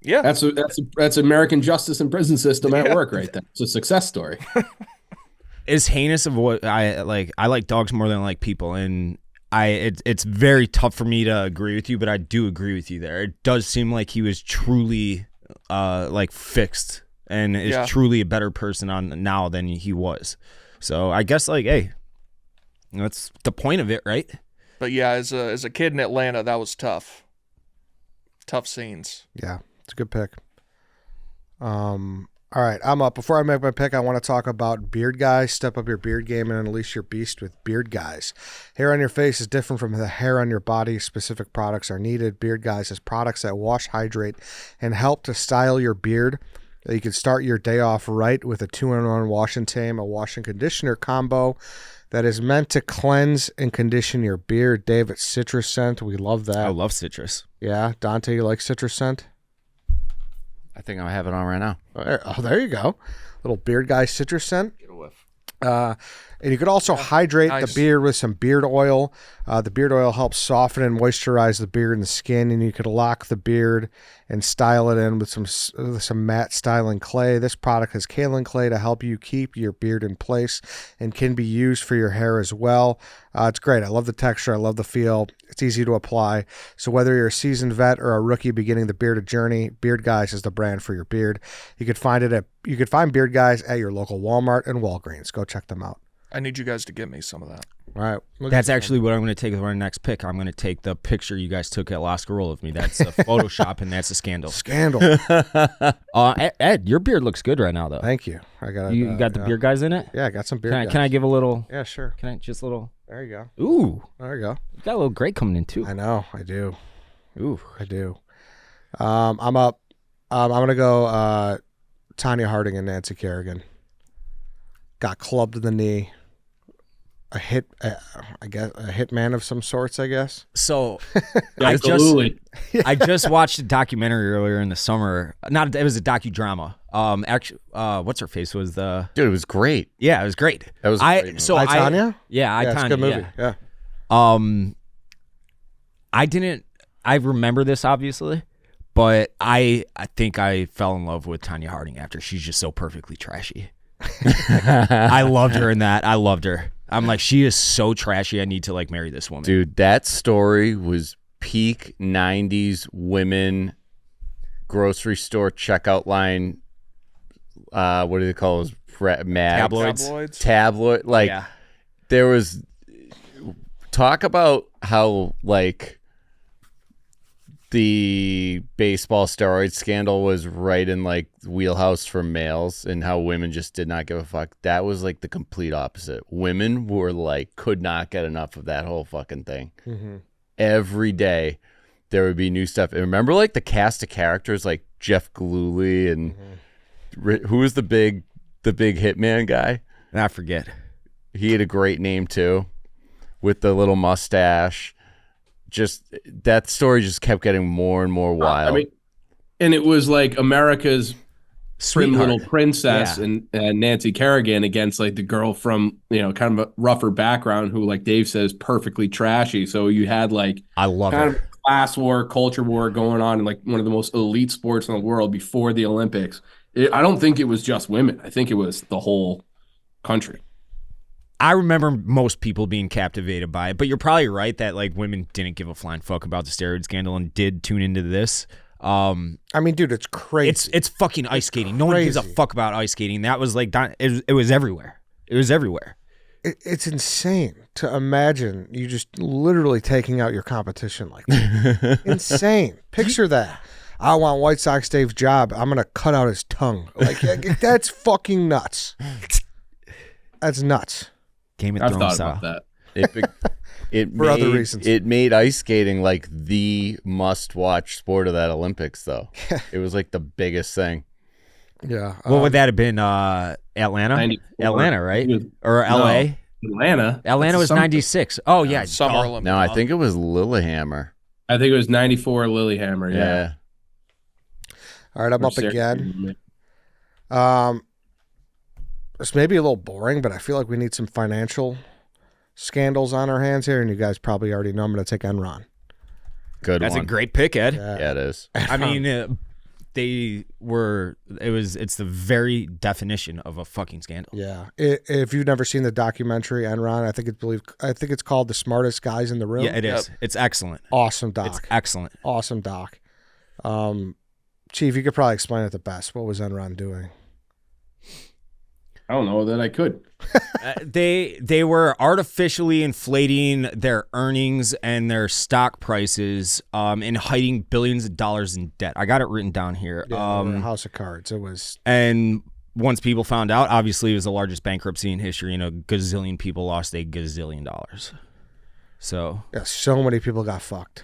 Yeah. That's American justice and prison system at work right there. It's a success story. Is heinous of what I like. I like dogs more than I like people, and it's very tough for me to agree with you, but I do agree with you there. It does seem like he was truly like fixed and is truly a better person on now than he was. So I guess like, hey, that's the point of it, right? But yeah, as a kid in Atlanta, that was tough. Tough scenes. Yeah, it's a good pick. All right, I'm up. Before I make my pick, I want to talk about Beard Guyz. Step up your beard game and unleash your beast with Beard Guyz. Hair on your face is different from the hair on your body. Specific products are needed. Beard Guyz has products that wash, hydrate, and help to style your beard. You can start your day off right with a 2-in-1 wash and tame, a wash and conditioner combo that is meant to cleanse and condition your beard. Dave, it's citrus scent. We love that. I love citrus. Yeah, Dante, you like citrus scent? I think I have it on right now. Oh, there you go. Little Beard Guyz citrus scent. Get a whiff. And you could also hydrate nice. the beard with some beard oil. The beard oil helps soften and moisturize the beard and the skin, and you could lock the beard and style it in with some matte styling clay. This product has kaolin clay to help you keep your beard in place and can be used for your hair as well. It's great. I love the texture. I love the feel. It's easy to apply. So whether you're a seasoned vet or a rookie beginning the bearded journey, Beard Guyz is the brand for your beard. You could find Beard Guyz at your local Walmart and Walgreens. Go check them out. I need you guys to get me some of that. All right. That's actually what I'm going to take with our next pick. I'm going to take the picture you guys took at Lascarol of me. That's a Photoshop, and that's a scandal. Scandal. Ed, your beard looks good right now, though. Thank you. I got You got the Beard Guyz in it? Yeah, I got some Beard Guyz. Can I give a little? Yeah, sure. Can I just a little? There you go. Ooh, There you go. you got a little gray coming in too. I know. I do. Ooh, I do. I'm up. I'm gonna go. Tanya Harding and Nancy Kerrigan. Got clubbed in the knee. A hitman of some sorts, I guess. so Absolutely. I just watched a documentary earlier in the summer. It was a docudrama. Actually, what's her face was the Dude, it was great. Yeah, it was great. That was a great movie. So I, Tanya? Yeah, Yeah, it's a Tanya. good movie. Yeah. Yeah. I remember this obviously, but I think I fell in love with Tanya Harding after. She's just so perfectly trashy. I loved her in that. I loved her. I'm like, she is so trashy. I need to like marry this woman. Dude, that story was peak 90s women grocery store checkout line. What do they call those? Tabloids. Tabloid. Like, Yeah. there was talk about how, like, the baseball steroid scandal was right in like wheelhouse for males and how women just did not give a fuck. That was like the complete opposite. Women were like, could not get enough of that whole fucking thing. Mm-hmm. Every day there would be new stuff. And remember like the cast of characters like Jeff Gillooly and who was the big hitman guy? I forget. He had a great name too with the little mustache. Just that story just kept getting more and more wild. I mean, and it was like America's prim little princess and Nancy Kerrigan against like the girl from, kind of a rougher background who, like Dave says, perfectly trashy. So you had like I love kind her. of class war, culture war going on in like one of the most elite sports in the world before the Olympics. I don't think it was just women. I think it was the whole country. I remember most people being captivated by it, but you're probably right that like women didn't give a flying fuck about the steroid scandal and did tune into this. I mean, dude, it's crazy. It's fucking ice skating. No one gives a fuck about ice skating. That was like it was everywhere. It was everywhere. It's insane to imagine you just literally taking out your competition like that. Insane. Picture that. I want White Sox Dave's job. I'm gonna cut out his tongue. Like that's fucking nuts. That's nuts. Game of I've Thrones thought style. about that. It For other reasons. It made ice skating like the must-watch sport of that Olympics, though. It was like the biggest thing. Yeah. What would that have been? Atlanta? 94. Atlanta, right? It was- Or LA? Atlanta. Atlanta was That's something. 96. Oh, yeah. Summer duh. Olympics. No, I think it was Lillehammer. I think it was 94 Lilyhammer. Yeah. All right, I'm up again. This may be a little boring, but I feel like we need some financial scandals on our hands here, and you guys probably already know I'm going to take Enron. Good That's one. a great pick, Ed. Yeah, it is. I mean, It's the very definition of a fucking scandal. Yeah. If you've never seen the documentary Enron, I think it's called The Smartest Guys in the Room. Yeah, it is. It's excellent. Awesome doc. It's excellent. Awesome doc. Chief, you could probably explain it the best. What was Enron doing? I don't know that I could. They were artificially inflating their earnings and their stock prices and hiding billions of dollars in debt. I got it written down here. Yeah, House of Cards. It was. And once people found out, obviously it was the largest bankruptcy in history, and a gazillion people lost $1 gazillion. So Yeah, so many people got fucked.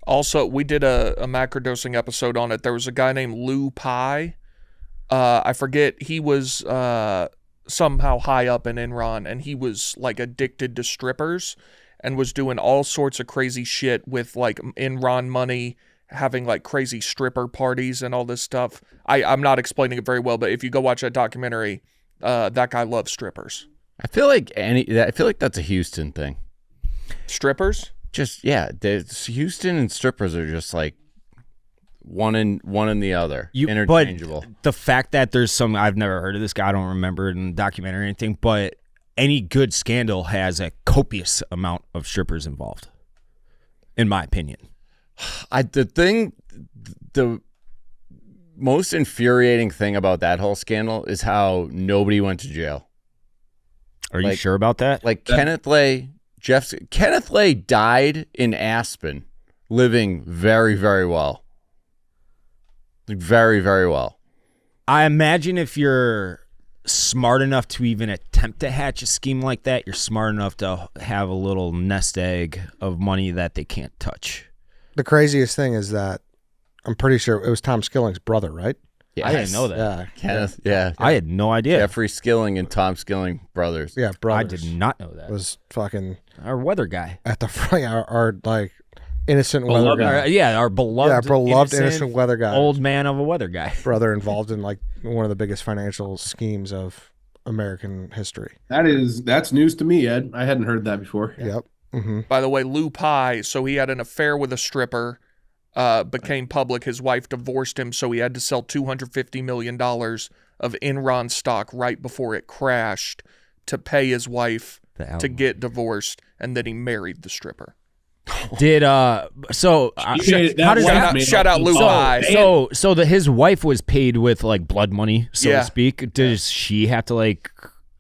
Also, we did a macrodosing episode on it. There was a guy named Lou Pye. I forget. He was somehow high up in Enron, and he was like addicted to strippers and was doing all sorts of crazy shit with like Enron money, having like crazy stripper parties and all this stuff. I'm not explaining it very well, but if you go watch that documentary, that guy loves strippers. I feel like that's a Houston thing. Strippers? Just Houston and strippers are just like one and the other, interchangeable. But the fact that there's some, I've never heard of this guy, I don't remember it in the documentary or anything, but any good scandal has a copious amount of strippers involved, in my opinion. The most infuriating thing about that whole scandal is how nobody went to jail. Are you sure about that? Like Kenneth Lay died in Aspen, living very, very well. Very, very well. I imagine if you're smart enough to even attempt to hatch a scheme like that, you're smart enough to have a little nest egg of money that they can't touch. The craziest thing is that I'm pretty sure it was Tom Skilling's brother, right? Yes. I didn't know that. Yeah. Kenneth, yeah. I had no idea. Jeffrey Skilling and Tom Skilling brothers. Yeah, I brothers. did not know that. Was fucking Our weather guy. at the front, our like innocent weather guy. Our beloved, innocent weather guy. old man of a weather guy. Brother involved in like one of the biggest financial schemes of American history. That's news to me, Ed. I hadn't heard that before. Yep. Mm-hmm. By the way, Lou Pye, so he had an affair with a stripper, became public. His wife divorced him, so he had to sell $250 million of Enron stock right before it crashed to pay his wife to get divorced, and then he married the stripper. Did how does that? Shout out Lou Pye. So his wife was paid with like blood money, so to speak. Does she have to like?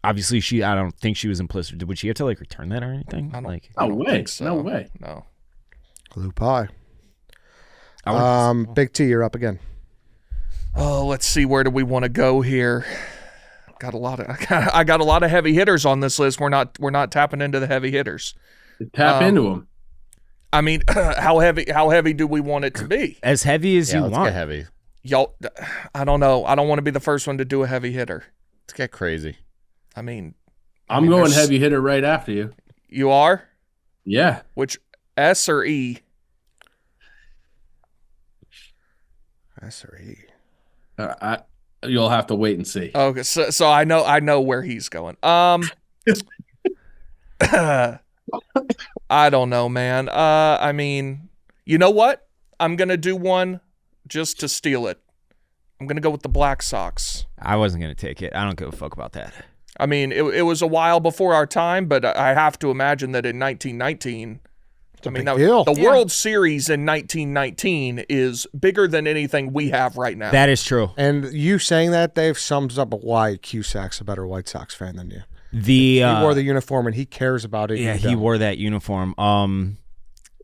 Obviously, I don't think she was implicit. Would she have to like return that or anything? No way. So. No way. No. Lou Pye. Big T, you're up again. Oh, let's see. Where do we want to go here? I got a lot of heavy hitters on this list. We're not tapping into the heavy hitters. Tap into them. I mean, how heavy do we want it to be? As heavy as you let's want. get heavy. Y'all, I don't know. I don't want to be the first one to do a heavy hitter. Let's get crazy. I mean, I'm going heavy hitter right after you. You are? Yeah. Which, S or E? S or E. You'll have to wait and see. Okay, so I know where he's going. I don't know, man. I mean, you know what? I'm gonna do one just to steal it. I'm gonna go with the Black Sox. I wasn't gonna take it. I don't give a fuck about that. I mean, it was a while before our time, but I have to imagine that in 1919, the World Series in 1919 is bigger than anything we have right now. That is true. And you saying that, Dave, sums up why Cusack's a better White Sox fan than you. He wore the uniform and he cares about it. Yeah, he wore that uniform.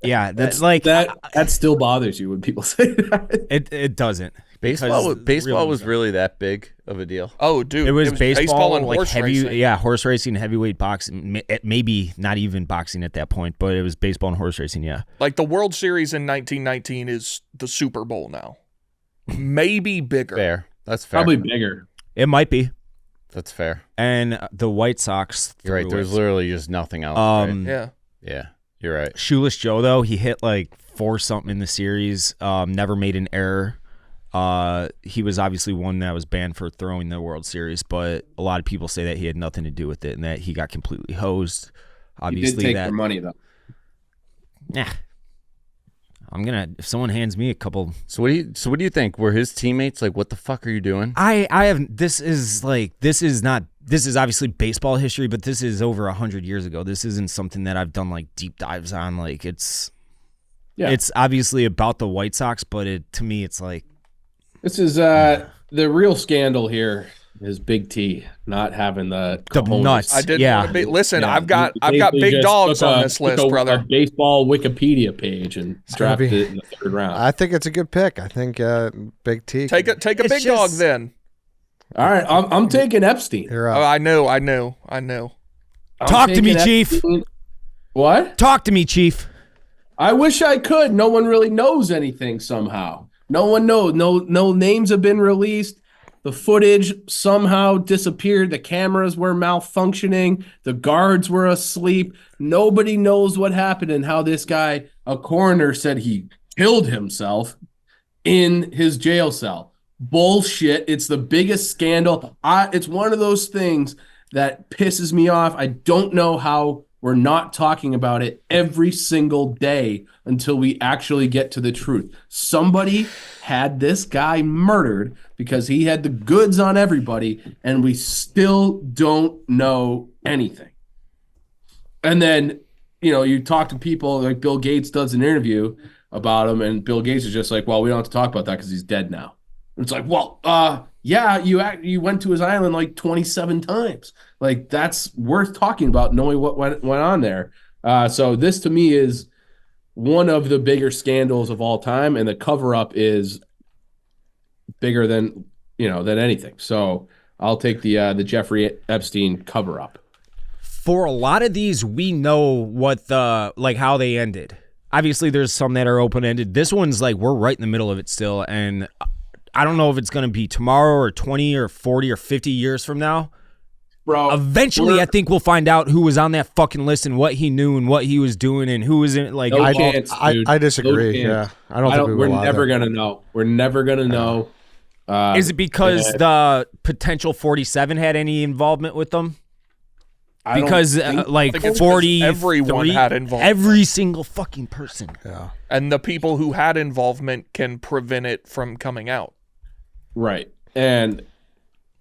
Yeah, that's that still bothers you when people say that. It doesn't. Baseball was really that big of a deal. Oh, dude, it was baseball and like horse heavy, racing. horse racing, heavyweight boxing, maybe not even boxing at that point, but it was baseball and horse racing. Yeah, like the World Series in 1919 is the Super Bowl now, maybe bigger. Fair, that's fair. Probably bigger. It might be. That's fair. And the White Sox. You're right. There's literally just nothing else. Yeah. Yeah, you're right. Shoeless Joe though, he hit like 4-something in the series. Never made an error. He was obviously one that was banned for throwing the World Series, but a lot of people say that he had nothing to do with it and that he got completely hosed. Obviously, he did take their money though. Yeah, If someone hands me a couple. So what do you think? Were his teammates like, what the fuck are you doing? This is obviously baseball history, but this is over 100 years ago. This isn't something that I've done like deep dives on. Like it's obviously about the White Sox, but to me, it's like. This is the real scandal here is Big T not having the nuts. I didn't want to be. Listen, yeah, I've got big dogs on this list, brother. A baseball Wikipedia page and drafted it in the third round. I think it's a good pick. I think Big T. Take a big dog then. All right, I'm taking Epstein. I know. Talk to me, Chief. What? Talk to me, Chief. I wish I could. No one really knows anything somehow. No one knows. No names have been released. The footage somehow disappeared. The cameras were malfunctioning. The guards were asleep. Nobody knows what happened and how this guy, a coroner, said he killed himself in his jail cell. Bullshit. It's the biggest scandal. It's one of those things that pisses me off. I don't know how we're not talking about it every single day until we actually get to the truth. Somebody had this guy murdered because he had the goods on everybody, and we still don't know anything. And then, you talk to people like Bill Gates does an interview about him, and Bill Gates is just like, well, we don't have to talk about that because he's dead now. And it's like, well, yeah, you went to his island like 27 times. Like, that's worth talking about, knowing what went on there. So this, to me, is one of the bigger scandals of all time, and the cover-up is bigger than anything. So I'll take the Jeffrey Epstein cover-up. For a lot of these, we know what how they ended. Obviously, there's some that are open-ended. This one's like we're right in the middle of it still, and I don't know if it's going to be tomorrow or 20 or 40 or 50 years from now. Bro, eventually, I think we'll find out who was on that fucking list and what he knew and what he was doing and who was in it. Like, no chance, dude. I disagree. Yeah, I don't think we're never gonna know. We're never gonna know. Is it because the potential 47 had any involvement with them? Because like 40, everyone had involvement. Every single fucking person. Yeah, and the people who had involvement can prevent it from coming out. Right, and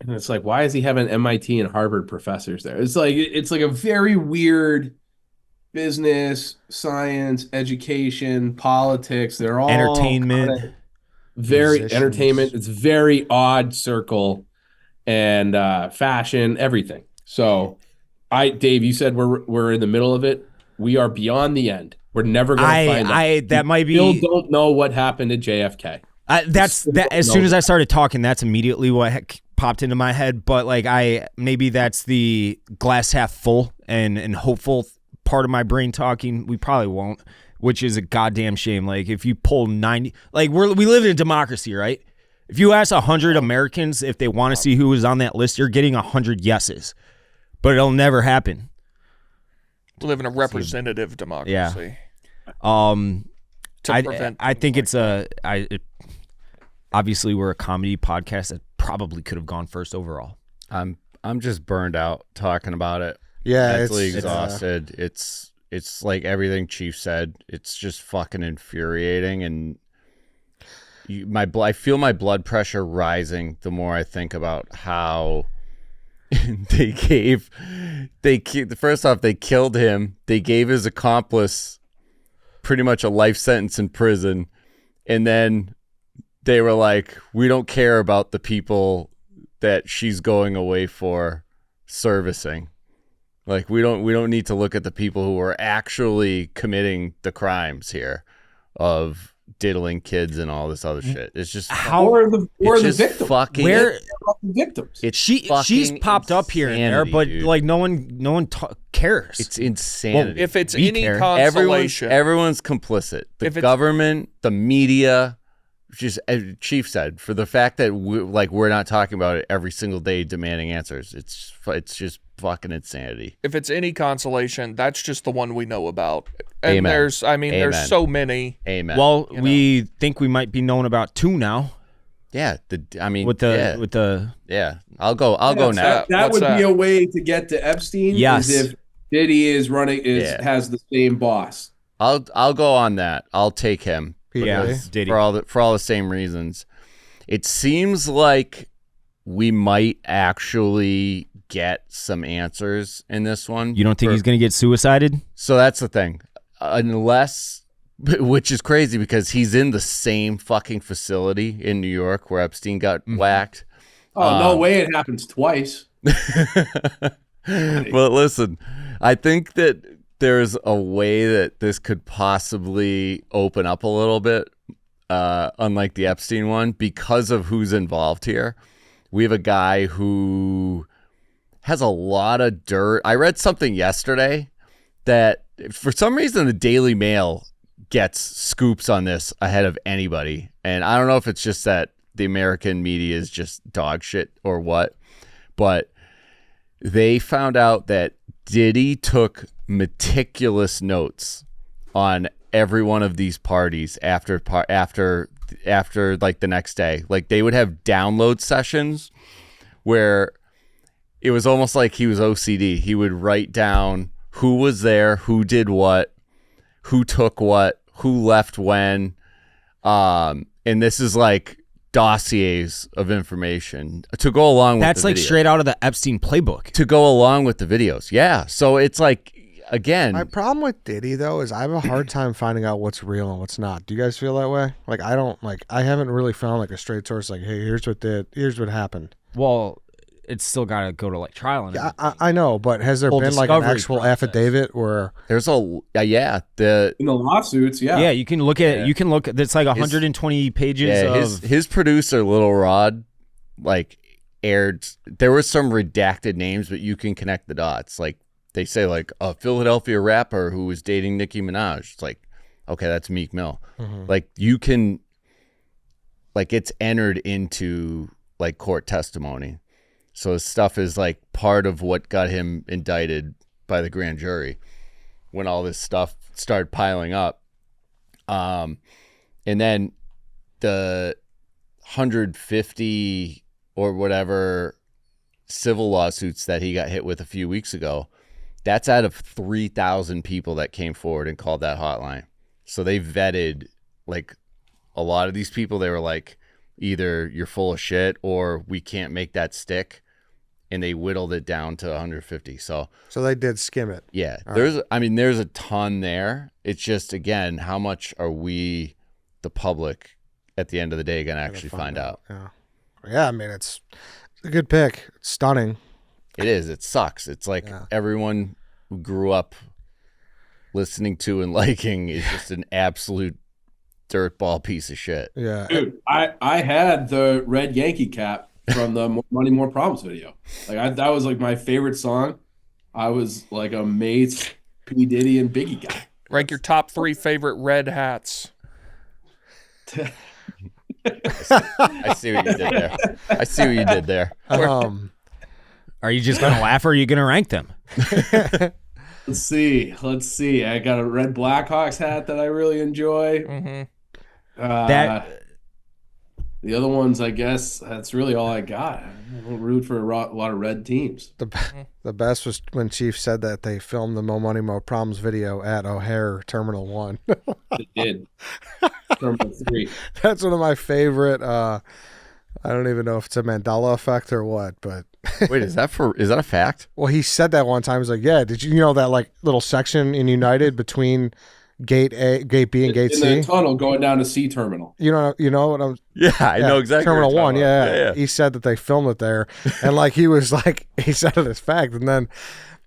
it's like, why is he having MIT and Harvard professors there? It's like a very weird business, science, education, politics. They're all entertainment, very musicians. Entertainment. It's very odd circle, and fashion, everything. So, Dave, you said we're in the middle of it. We are beyond the end. We're never going to find out. That might be. Still don't know what happened to JFK. As soon as I started talking, that's immediately what popped into my head. But maybe that's the glass half full and hopeful part of my brain talking. We probably won't, which is a goddamn shame. Like, if you pull 90, we live in a democracy, right? If you ask 100 Americans if they want to see who is on that list, you're getting 100 yeses, but it'll never happen. We live in a representative democracy. Yeah. I think it's obviously we're a comedy podcast that probably could have gone first overall. I'm just burned out talking about it. Yeah, mentally exhausted. It's like everything Chief said. It's just fucking infuriating, and I feel my blood pressure rising the more I think about how first off, they killed him. They gave his accomplice pretty much a life sentence in prison, and then they were like, we don't care about the people that she's going away for servicing. Like, we don't need to look at the people who are actually committing the crimes here of diddling kids and all this other shit. It's just or the victim. Fucking the victims. She's popped up here and there, but dude. Like no one cares. It's insanity. If it's We any care. consolation, Everyone's complicit. The government, the media, just as Chief said, for the fact that we're not talking about it every single day, demanding answers. It's just fucking insanity. if it's any consolation, that's just the one we know about. And Amen. there's Amen. so many. Amen. Well, we think we might be known about two now. yeah. Yeah. I'll go now. That What's would that? be a way to get to Epstein. Yes. Is if Diddy is running Yeah. has the same boss. I'll go on that. I'll take him. Yeah, because Diddy. for all the same reasons. It seems like we might actually get some answers in this one. You don't think he's going to get suicided? So that's the thing. Unless, which is crazy because he's in the same fucking facility in New York where Epstein got whacked. Oh, no way it happens twice. But listen, I think that there's a way that this could possibly open up a little bit, unlike the Epstein one, because of who's involved here. We have a guy who has a lot of dirt. I read something yesterday that for some reason the Daily Mail gets scoops on this ahead of anybody. And I don't know if it's just that the American media is just dog shit or what, but they found out that Diddy took meticulous notes on every one of these parties after like the next day. Like they would have download sessions where it was almost like he was OCD. He would write down who was there, who did what, who took what, who left when. And this is like dossiers of information to go along with That's the like video. straight out of the Epstein playbook. To go along with the videos. Yeah. So it's like, again, My problem with Diddy though is I have a hard time finding out what's real and what's not. Do you guys feel that way? Like I haven't really found like a straight source. Like, hey, here's what happened. Well, it's still got to go to like trial and Yeah, everything. I know, but has there Full been like an discovery actual process. affidavit where? there's the In the lawsuits, yeah. Yeah, you can look at it. You can look. It's like 120 pages of. his producer Little Rod like aired. There was some redacted names, but you can connect the dots. Like they say, like a Philadelphia rapper who was dating Nicki Minaj. It's like, okay, that's Meek Mill. Like you can, like it's entered into like court testimony. So his stuff is like part of what got him indicted by the grand jury when all this stuff started piling up. And then the 150 or whatever civil lawsuits that he got hit with a few weeks ago, that's out of 3,000 people that came forward and called that hotline. So they vetted like a lot of these people. They were like, either you're full of shit or we can't make that stick. And they whittled it down to 150. So they did skim it. yeah, All there's a ton there. It's just, again, how much are we, the public, at the end of the day, going to actually find out? Yeah, I mean it's a good pick. It's stunning. It is. It sucks. It's like everyone who grew up listening to and liking is just an absolute dirtball piece of shit. Yeah, Dude, I had the red Yankee cap from the More Money, More Problems video. Like that was like my favorite song. I was like a Mace, P. Diddy, and Biggie guy. Rank your top 3 favorite red hats. I see what you did there. I see what you did there. Are you just gonna laugh or are you gonna rank them? Let's see. I got a red Blackhawks hat that I really enjoy. The other ones, I guess, that's really all I got. I don't root for a lot of red teams. the best was when Chief said that they filmed the Mo Money Mo Problems video at O'Hare Terminal 1. It did. Terminal 3. That's one of my favorite. I don't even know if it's a Mandela effect or what, but Wait, is that a fact? well, he said that one time. He's like, "Yeah, did you know that like little section in United between Gate B and Gate In C? the tunnel going down to C Terminal. You know what I'm Yeah, I know exactly. Terminal what you're 1, talking yeah. about. He said that they filmed it there, and like he was like, he said it as fact, and then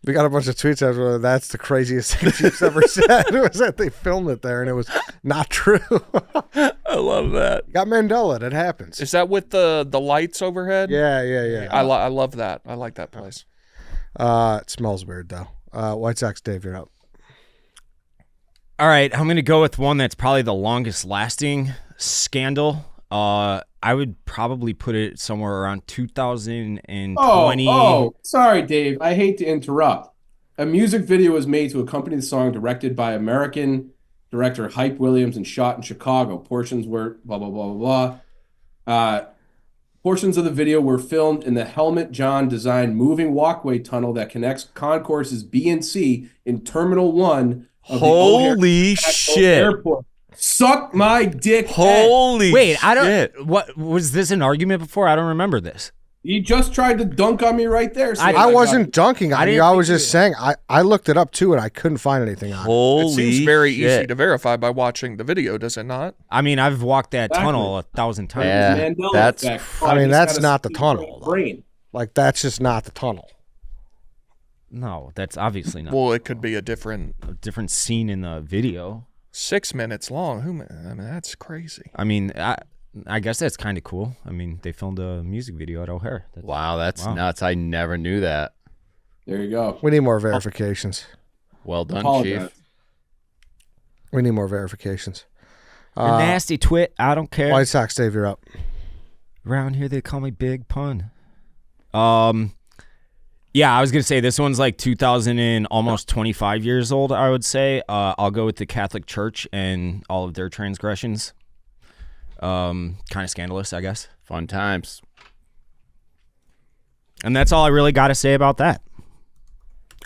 we got a bunch of tweets after that's the craziest thing Chief's ever said. It was that they filmed it there, and it was not true. I love that. Got Mandela. It happens. Is that with the lights overhead? Yeah. I love that. I like that place. It smells weird though. White Sox, Dave, you're up. All right, I'm going to go with one that's probably the longest lasting scandal. I would probably put it somewhere around 2020. Oh, sorry, Dave. I hate to interrupt. A music video was made to accompany the song directed by American director Hype Williams and shot in Chicago. Portions were blah, blah, blah, blah, blah. Portions of the video were filmed in the Helmut John designed moving walkway tunnel that connects concourses B and C in Terminal 1 of the Holy O'Hare International shit. Airport. Suck my dick. Holy Wait, I don't. What was this an argument before? I don't remember this. He just tried to dunk on me right there. I wasn't dunking on you. didn't I think was just saying I looked it up too, and I couldn't find anything on it. Holy It seems very shit. easy to verify by watching the video, does it not? I mean, I've walked that Exactly. tunnel 1,000 times. Yeah, Mandela that's- effect. I mean, He's that's got a not the steep tunnel, though. brain. Like that's just not the tunnel. No, that's obviously not Well, it could be a different a different scene in the video. 6 minutes long. I mean, that's crazy. I mean, I guess that's kind of cool. I mean, they filmed a music video at O'Hare. Wow, that's nuts. I never knew that. There you go. We need more verifications. Well done, Apologize. Chief. We need more verifications. You're nasty twit. I don't care. White Sox, Dave, you're up. Around here, they call me Big Pun. Yeah, I was gonna say this one's like 2000 and almost 25 years old. I would say. I'll go with the Catholic Church and all of their transgressions. Kind of scandalous, I guess. Fun times. And that's all I really got to say about that.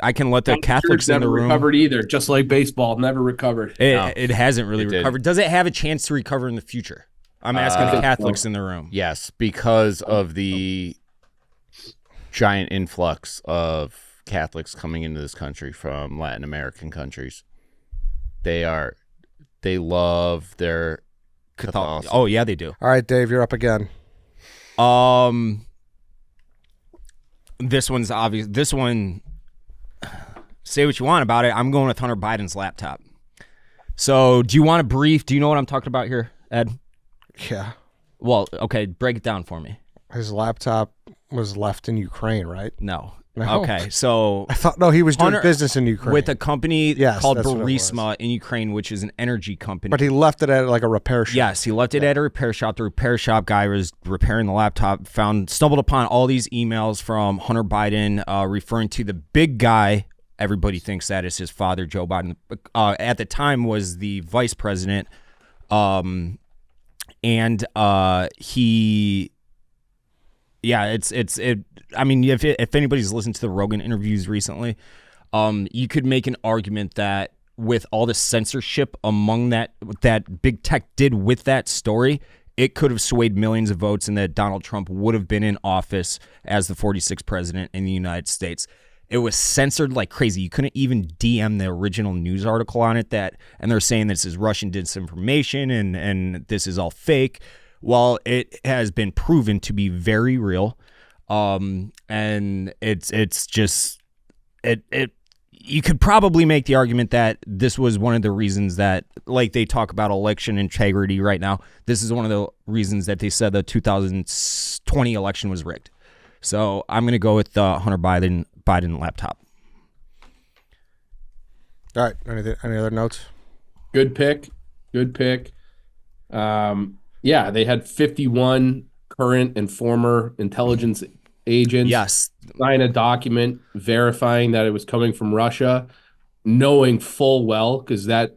I can let the Catholics in never the room. recovered either, just like baseball, never recovered. It hasn't really It didn't. recovered. Does it have a chance to recover in the future? I'm asking the Catholics in the room. Yes, because of the giant influx of Catholics coming into this country from Latin American countries. They love their Catholicism. Oh yeah, they do. All right, Dave, you're up again. This one's obvious. This one, say what you want about it. I'm going with Hunter Biden's laptop. So, do you want a brief? Do you know what I'm talking about here, Ed? Yeah. Well, okay, break it down for me. His laptop was left in Ukraine, right? No. No. Okay, so I thought he was doing Hunter- business in Ukraine. with a company Yes, called that's what it Burisma in Ukraine, which is an energy company. but he left it at like a repair shop. Yes, he left it at a repair shop. The repair shop guy was repairing the laptop, stumbled upon all these emails from Hunter Biden referring to the big guy. Everybody thinks that is his father, Joe Biden. At the time was the vice president. And he... Yeah, I mean, if anybody's listened to the Rogan interviews recently, you could make an argument that with all the censorship among that big tech did with that story, it could have swayed millions of votes and that Donald Trump would have been in office as the 46th president in the United States. It was censored like crazy. You couldn't even DM the original news article on it, and they're saying this is Russian disinformation and this is all fake. Well, it has been proven to be very real, and it's just you could probably make the argument that this was one of the reasons that, like they talk about election integrity right now, this is one of the reasons that they said the 2020 election was rigged. So I'm going to go with the Hunter Biden laptop. All right. Any other notes? Good pick. Yeah, they had 51 current and former intelligence agents Yes. sign a document verifying that it was coming from Russia, knowing full well, because that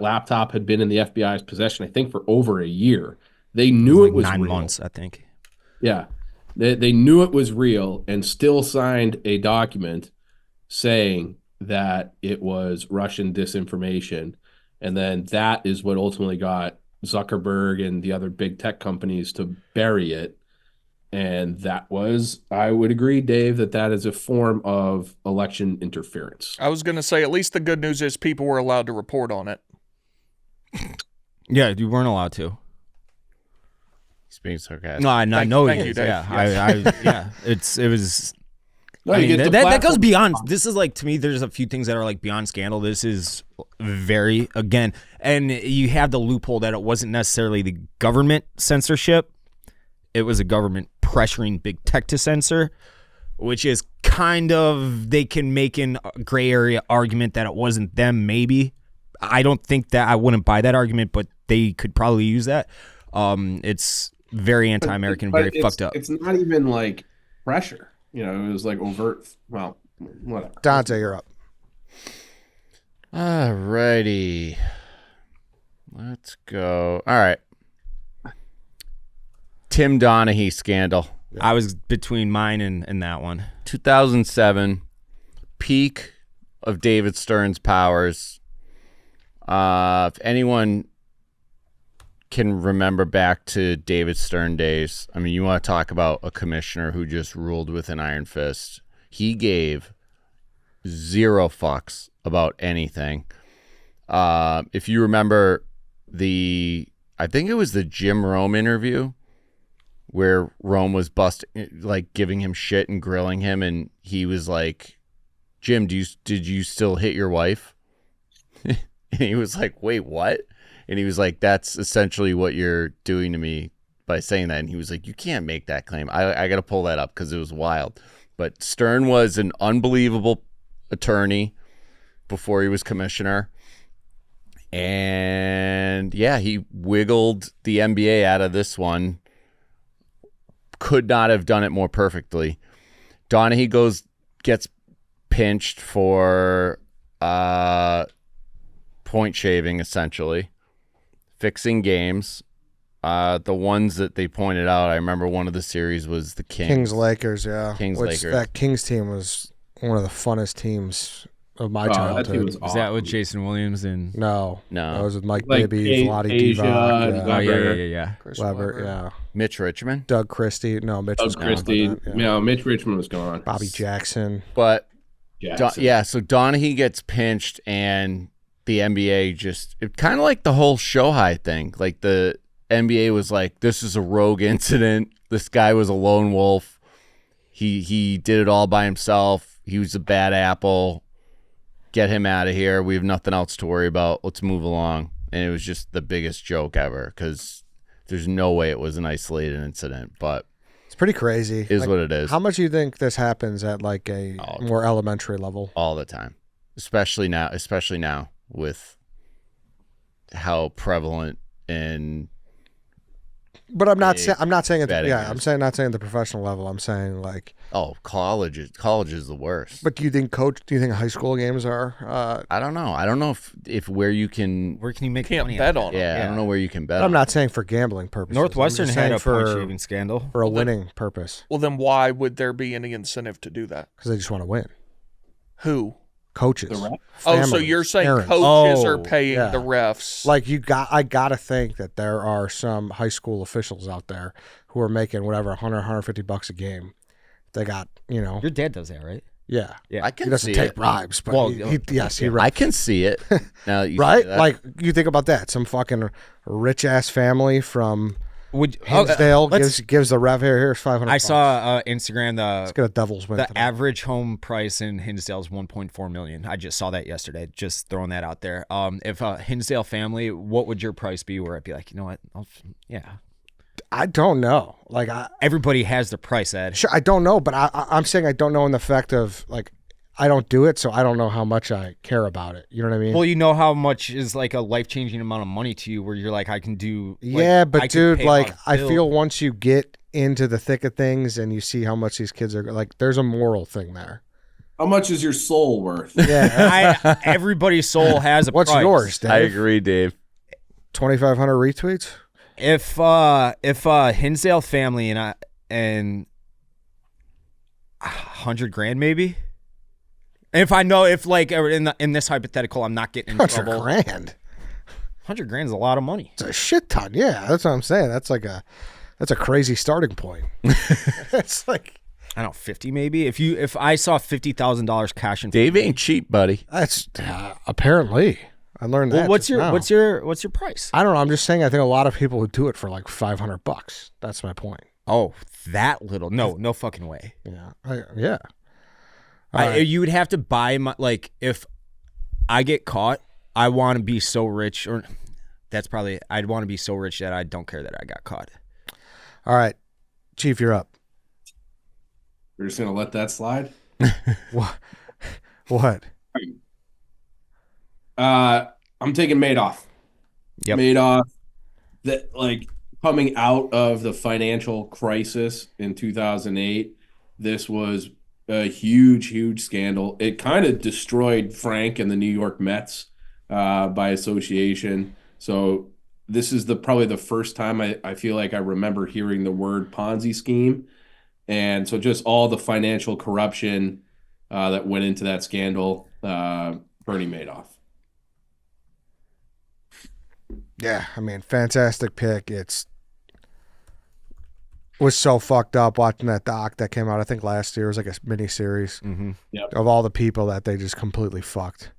laptop had been in the FBI's possession, I think, for over a year. They knew it was 9 real. months, I think. Yeah. They knew it was real and still signed a document saying that it was Russian disinformation. And then that is what ultimately got Zuckerberg and the other big tech companies to bury it. And that was, I would agree, Dave, that is a form of election interference. I was going to say, at least the good news is people were allowed to report on it. Yeah, you weren't allowed to. He's being sarcastic. No, I know thank it you, is. Dave. Yeah, it was. No, I you mean, get the that goes platform. beyond. This is like, to me, there's a few things that are like beyond scandal. This is very, again, and you have the loophole that it wasn't necessarily the government censorship. It was a government pressuring big tech to censor, which is kind of, they can make an gray area argument that it wasn't them, maybe. I don't think that, I wouldn't buy that argument, but they could probably use that. It's very anti-American, But very fucked up. It's not even like pressure. You know, it was like overt. Well, whatever. Dante, you're up. All righty. Let's go. All right. Tim Donaghy scandal. I was between mine and that one. 2007, peak of David Stern's powers If anyone can remember back to David Stern days, I mean, you want to talk about a commissioner who just ruled with an iron fist. He gave zero fucks about anything. If you remember I think it was the Jim Rome interview where Rome was giving him shit and grilling him, and he was like, Jim, did you still hit your wife? And he was like, wait, what? And he was like, that's essentially what you're doing to me by saying that. And he was like, you can't make that claim. I got to pull that up because it was wild. But Stern was an unbelievable attorney before he was commissioner. And yeah, he wiggled the NBA out of this one. Could not have done it more perfectly. Donaghy gets pinched for point shaving, essentially. Fixing games. The ones that they pointed out, I remember one of the series was the Kings. Lakers, yeah. Lakers. That Kings team was one of the funnest teams of my That team childhood. was Is awesome. that with Jason Williams and No. No. That was with Mike Like Bibby, Vlade Asia, Divac, Weber. yeah. Chris Weber, yeah. Mitch Richmond. Doug Christie. No, Mitch was Doug gone by Christie. then, yeah. No, Mitch Richmond was gone. Bobby Jackson. But Jackson. so Donaghy gets pinched, and the NBA kind of like the whole Shohei thing. Like the NBA was like, this is a rogue incident. This guy was a lone wolf. He did it all by himself. He was a bad apple. Get him out of here. We have nothing else to worry about. Let's move along. And it was just the biggest joke ever because there's no way it was an isolated incident, but It's pretty crazy. is what it is. How much do you think this happens at like a more elementary level? All the time, especially now with how prevalent and But I'm not big saying at the, betting yeah, I'm is. saying not saying the professional level. I'm saying like, college is the worst. but do you think high school games are? I don't know. I don't know if where you can. where can you make Can't money? bet on on it? it. Yeah, I don't know where you can bet. I'm on not saying for gambling purposes. Northwestern I'm just had saying a point shaving scandal. for a winning purpose Well, then why would there be any incentive to do that? because they just want to win. Who? Coaches. The ref? Oh, so families, you're saying parents. coaches Oh, are paying yeah. the refs? Like I gotta think that there are some high school officials out there who are making whatever 100, 150 bucks a game. They got Your dad does that, right? yeah. I He can doesn't see take it. bribes, but Well, he I can see it. Now you say right? that. Like you think about that, some fucking rich ass family from Would Hinsdale let's- gives the ref here's 500. I saw Instagram Let's get a Devils win. the today. average home price in Hinsdale is 1.4 million. I just saw that yesterday. Just throwing that out there. If a Hinsdale family, what would your price be? Where I'd be like, you know what? Yeah, I don't know. Like everybody has the price, Ed. sure, I don't know, but I'm saying I don't know in the fact of like I don't do it, so I don't know how much I care about it. You know what I mean? Well, you know how much is like a life changing amount of money to you, where you're like, I can do. Like, yeah, I but could dude, pay a like lot of I bills. feel once you get into the thick of things and you see how much these kids are like, there's a moral thing there. How much is your soul worth? Yeah. Everybody's soul has a What's price. yours, Dave? I agree, Dave. 2,500 retweets. If Hinsdale family and 100 grand maybe. And if I know if like in this hypothetical I'm not getting in 100 trouble, grand. 100 grand is a lot of money. It's a shit ton. Yeah, that's what I'm saying. That's a crazy starting point. It's like I don't know, 50 maybe. If I saw $50,000 cash in Dave ain't cheap, buddy. that's apparently I learned that. well, what's just your now. what's your price? I don't know. I'm just saying. I think a lot of people would do it for like $500. That's my point. Oh, that little? No fucking way. Yeah. Yeah. All right. You would have to buy my like if I get caught, I want to be so rich, or that's probably I'd want to be so rich that I don't care that I got caught. All right, Chief, you're up. We're just gonna let that slide. What? What? I'm taking Madoff. Yep. Madoff, that like coming out of the financial crisis in 2008, this was a huge scandal. It kind of destroyed Frank and the New York Mets by association. So this is probably the first time I feel like I remember hearing the word Ponzi scheme. And so just all the financial corruption that went into that scandal, Bernie Madoff. Yeah, I mean, fantastic pick. Was so fucked up watching that doc that came out, I think last year. It was like a mini series of all the people that they just completely fucked.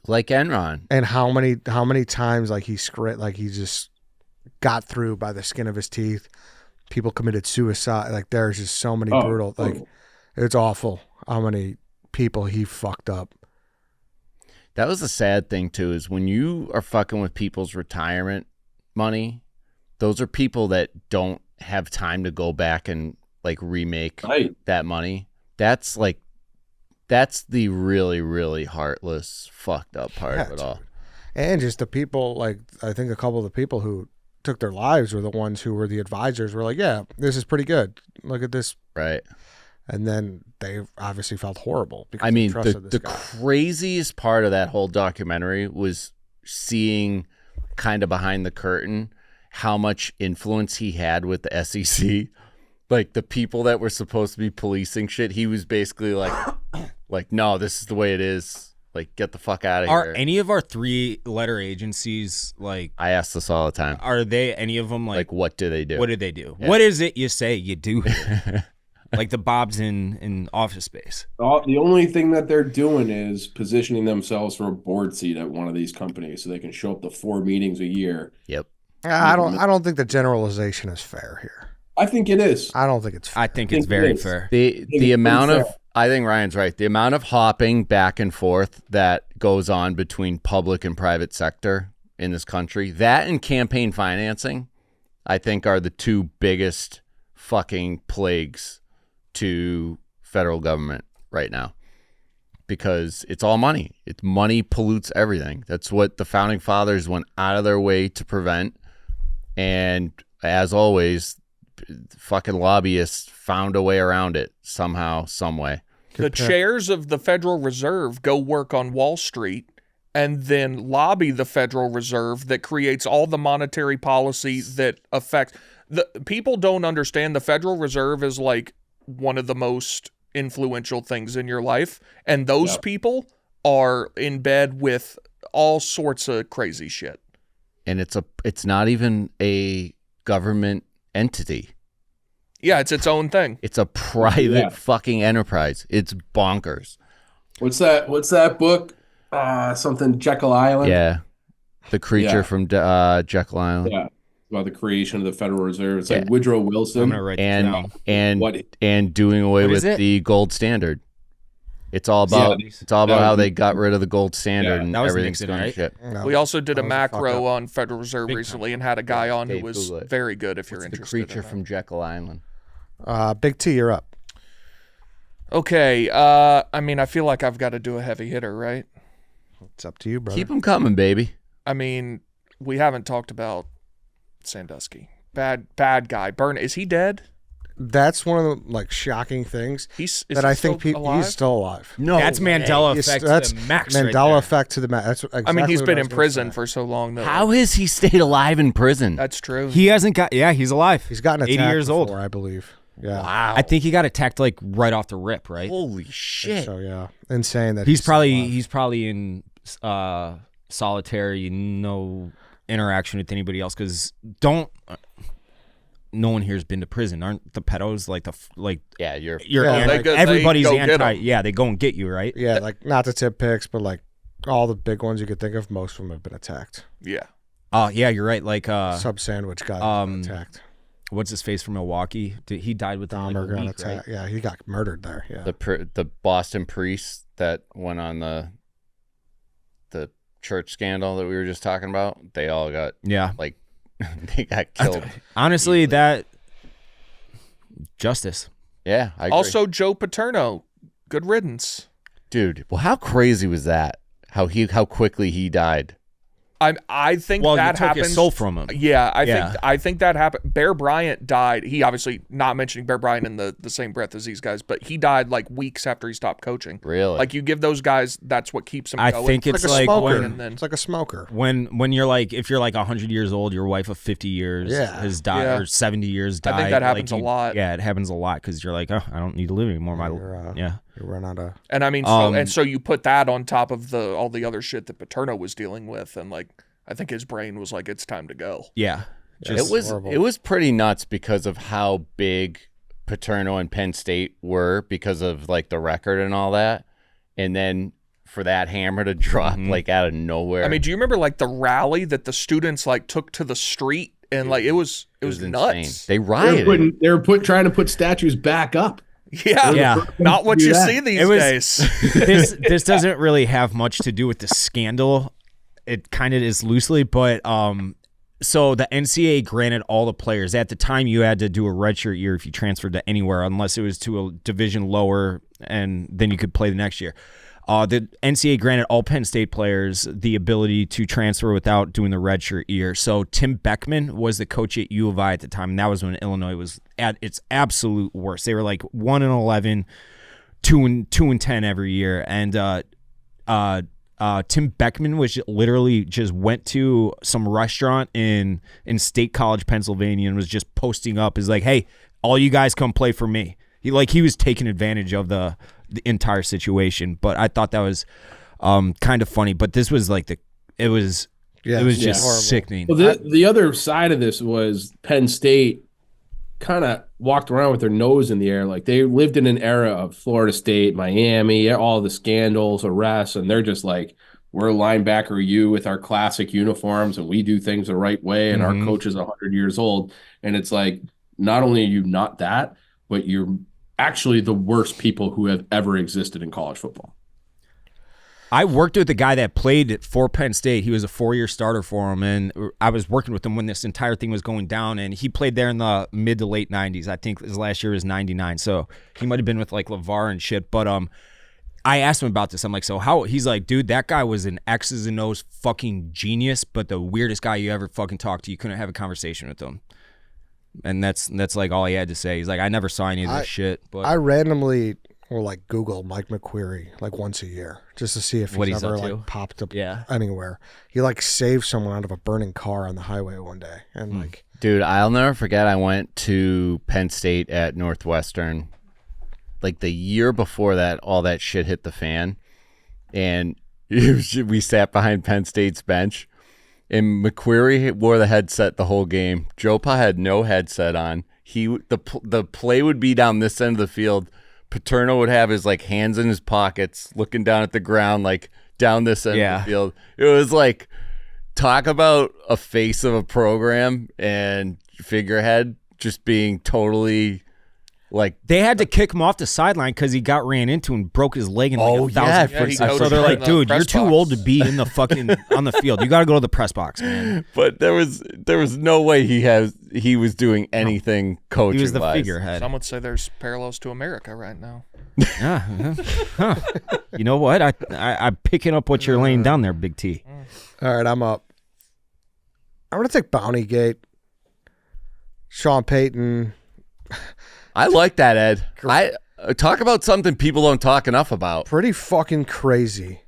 Like Enron. And how many times like he just got through by the skin of his teeth. People committed suicide. Like there's just so many brutal. Like it's awful how many people he fucked up. That was the sad thing too, is when you are fucking with people's retirement money, those are people that don't have time to go back and like remake that money. That's the really, really heartless, fucked up part of it all. And just the people, like I think a couple of the people who took their lives were the ones who were the advisors, were like, yeah, this is pretty good. Look at this. Right. And then they obviously felt horrible because I mean, they trusted the this guy. craziest part of that whole documentary was seeing kind of behind the curtain how much influence he had with the SEC. Like the people that were supposed to be policing shit, he was basically like, no, this is the way it is. Like, get the fuck out of here. Are any of our 3-letter agencies like? I ask this all the time. Are they any of them Like, what do they do? What did they do? Yeah. What is it you say you do here? Like the Bobs in Office Space. The only thing that they're doing is positioning themselves for a board seat at one of these companies so they can show up to 4 meetings a year. Yep. I don't think the generalization is fair here. I think it is. I don't think it's fair. I think it's very fair. The amount of, I think Ryan's right. The amount of hopping back and forth that goes on between public and private sector in this country, that and campaign financing, I think are the 2 biggest fucking plagues to federal government right now. Because it's all money. It's money pollutes everything. That's what the founding fathers went out of their way to prevent. And as always, fucking lobbyists found a way around it somehow, some way. The chairs of the Federal Reserve go work on Wall Street and then lobby the Federal Reserve that creates all the monetary policy that affects the people. Don't understand the Federal Reserve is like one of the most influential things in your life, and those people are in bed with all sorts of crazy shit. And it's not even a government entity. Yeah, it's its own thing. It's a private fucking enterprise. It's bonkers. What's that book? Something Jekyll Island. Yeah, the creature from Jekyll Island. Yeah, about the creation of the Federal Reserve. It's like Woodrow Wilson. I'm gonna write that down. and doing away with the gold standard. It's all about how they got rid of the gold standard and that was everything's Nixon, going to right? shit. No, We also did a that was macro on Federal Reserve recently and had a guy on who was Google it. very good if you're The interested. creature in that. from Jekyll Island. Big T, you're up. Okay, I mean, I feel like I've got to do a heavy hitter, right? It's up to you, brother. Keep them coming, baby. I mean, we haven't talked about Sandusky. Bad guy. Is he dead? That's one of the like shocking things Is that he I think still alive? he's still alive. No, That's Mandela He's- effect that's to the max. Mandela right effect to the max. That's exactly I mean, he's what been I in was gonna prison say. for so long, though. How has he stayed alive in prison? That's true. He hasn't got. Yeah, he's alive. He's gotten 80 attacked years old. before, I believe. Yeah. Wow. I think he got attacked like right off the rip. Right. Holy shit. So yeah, insane that He's still alive. probably in solitary, no interaction with anybody else because no one here's been to prison. Aren't the pedos like Yeah, you're everybody's they go get anti? 'em. Yeah, they go and get you, right? Yeah, like not to tip picks, but like all the big ones you could think of, most of them have been attacked. Yeah. Oh, yeah, you're right. Like Sub sandwich got attacked. what's his face from Milwaukee? He died within like Dahmer a got week, attacked. right? Yeah, he got murdered there. Yeah. the Boston priest that went on the church scandal that we were just talking about. They all got Yeah. like they got killed. Honestly, that justice. Yeah, I agree. Also, Joe Paterno. Good riddance. Dude, well, how crazy was that? How quickly he died. I think Well, that you took happens. his soul from him. Yeah, Yeah. I think that happened. Bear Bryant died. He obviously not mentioning Bear Bryant in the same breath as these guys, but he died like weeks after he stopped coaching. Really? Like you give those guys, that's what keeps them I going. think it's like a like smoker. and then It's like a smoker. when you're like, if you're like 100 years old, your wife of 50 years Yeah. has died, Yeah. or 70 years died. I think that happens like a lot. Yeah, it happens a lot because you're like, oh, I don't need to live anymore. You run out of. and I mean, so you put that on top of all the other shit that Paterno was dealing with, and like I think his brain was like, it's time to go. Yeah. It was pretty nuts because of how big Paterno and Penn State were because of like the record and all that. And then for that hammer to drop like out of nowhere. I mean, do you remember like the rally that the students like took to the street and like it was nuts. Insane. They rioted. They were trying to put statues back up. Yeah. Not what you see these days. This doesn't really have much to do with the scandal. It kind of is loosely, but so the NCAA granted all the players. At the time, you had to do a redshirt year if you transferred to anywhere, unless it was to a division lower, and then you could play the next year. The NCAA granted all Penn State players the ability to transfer without doing the redshirt year. So Tim Beckman was the coach at U of I at the time, and that was when Illinois was at its absolute worst. They were like 1-11, 2-10 every year, and Tim Beckman was literally just went to some restaurant in State College, Pennsylvania, and was just posting up. Is like, hey, all you guys come play for me. He was taking advantage of the entire situation. But I thought that was kind of funny. But this was like it was just horrible. sickening. Well, the other side of this was Penn State kind of walked around with their nose in the air. Like they lived in an era of Florida State, Miami, all the scandals, arrests, and they're just like, we're linebacker U with our classic uniforms and we do things the right way and our coach is 100 years old. And it's like, not only are you not that, but you're actually the worst people who have ever existed in college football. I worked with a guy that played for Penn State. He was a 4-year starter for him, and I was working with him when this entire thing was going down, and he played there in the mid to late 90s. I think his last year was 99, so he might have been with like LeVar and shit. But I asked him about this. I'm like, so how? He's like, dude, that guy was an X's and O's fucking genius, but the weirdest guy you ever fucking talked to. You couldn't have a conversation with him. And that's like all he had to say. He's like, I never saw any of this shit. But I randomly will like Google Mike McQueary like once a year just to see if What he's he's ever up to. like popped up Yeah. anywhere. He like saved someone out of a burning car on the highway one day, and like Dude, I'll never forget. I went to Penn State at Northwestern like the year before that all that shit hit the fan, and we sat behind Penn State's bench, and McQueary wore the headset the whole game. Joe Pa had no headset on. The play would be down this end of the field. Paterno would have his like hands in his pockets, looking down at the ground, like down this end of the field. It was like, talk about a face of a program and figurehead just being totally like. they had to kick him off the sideline because he got ran into and broke his leg in like 1,000 Yeah, he foot. goes So they're right like, in the dude, you're press too box. old to be in the fucking on the field. You got to go to the press box, man. But there was no way he was doing anything coaching. He was the figurehead. Some would say there's parallels to America right now. Yeah. Huh. You know what? I'm picking up what you're laying down there, Big T. all right, I'm up. I'm gonna take Bountygate. Sean Payton. I like that, Ed. I talk about something people don't talk enough about. Pretty fucking crazy.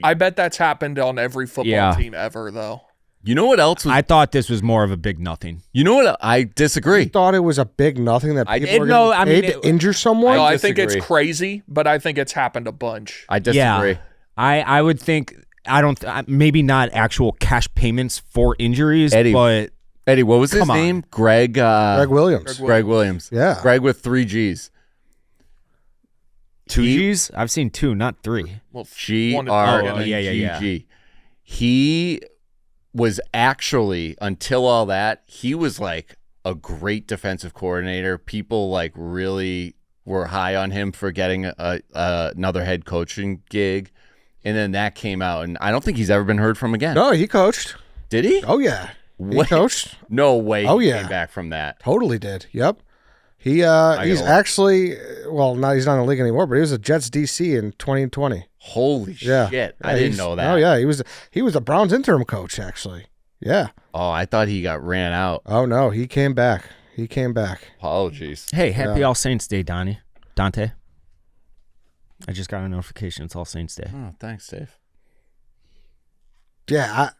I bet that's happened on every football Yeah. team ever, though. You know what else was? I thought this was more of a big nothing. You know what? I disagree. Thought it was a big nothing that people were no, getting I mean, paid to injure someone. No, I think it's disagree. crazy, but I think it's happened a bunch. I disagree. Yeah, I would think maybe not actual cash payments for injuries, Eddie, but Eddie, what was his Come on. name? Greg Greg Williams. Greg Williams. Yeah. Greg with 3 G's. 2 G's. I've seen 2, not 3. Well, GREGG. yeah. He was actually, until all that, he was like a great defensive coordinator. People like really were high on him for getting another head coaching gig. And then that came out, and I don't think he's ever been heard from again. No, he coached. Did he? Oh yeah, he Wait. coached. No way Oh, he yeah. came back from that. Totally did. Yep. He's gotta- actually he's not in the league anymore, but he was a Jets DC in 2020. Holy Yeah. shit. I Yeah, didn't he's- know that. Oh yeah, he was a Browns interim coach actually. Yeah. Oh, I thought he got ran out. Oh no, he came back. Apologies. Hey, happy All Saints Day, Dante. I just got a notification. It's All Saints Day. Oh, thanks, Dave. Yeah,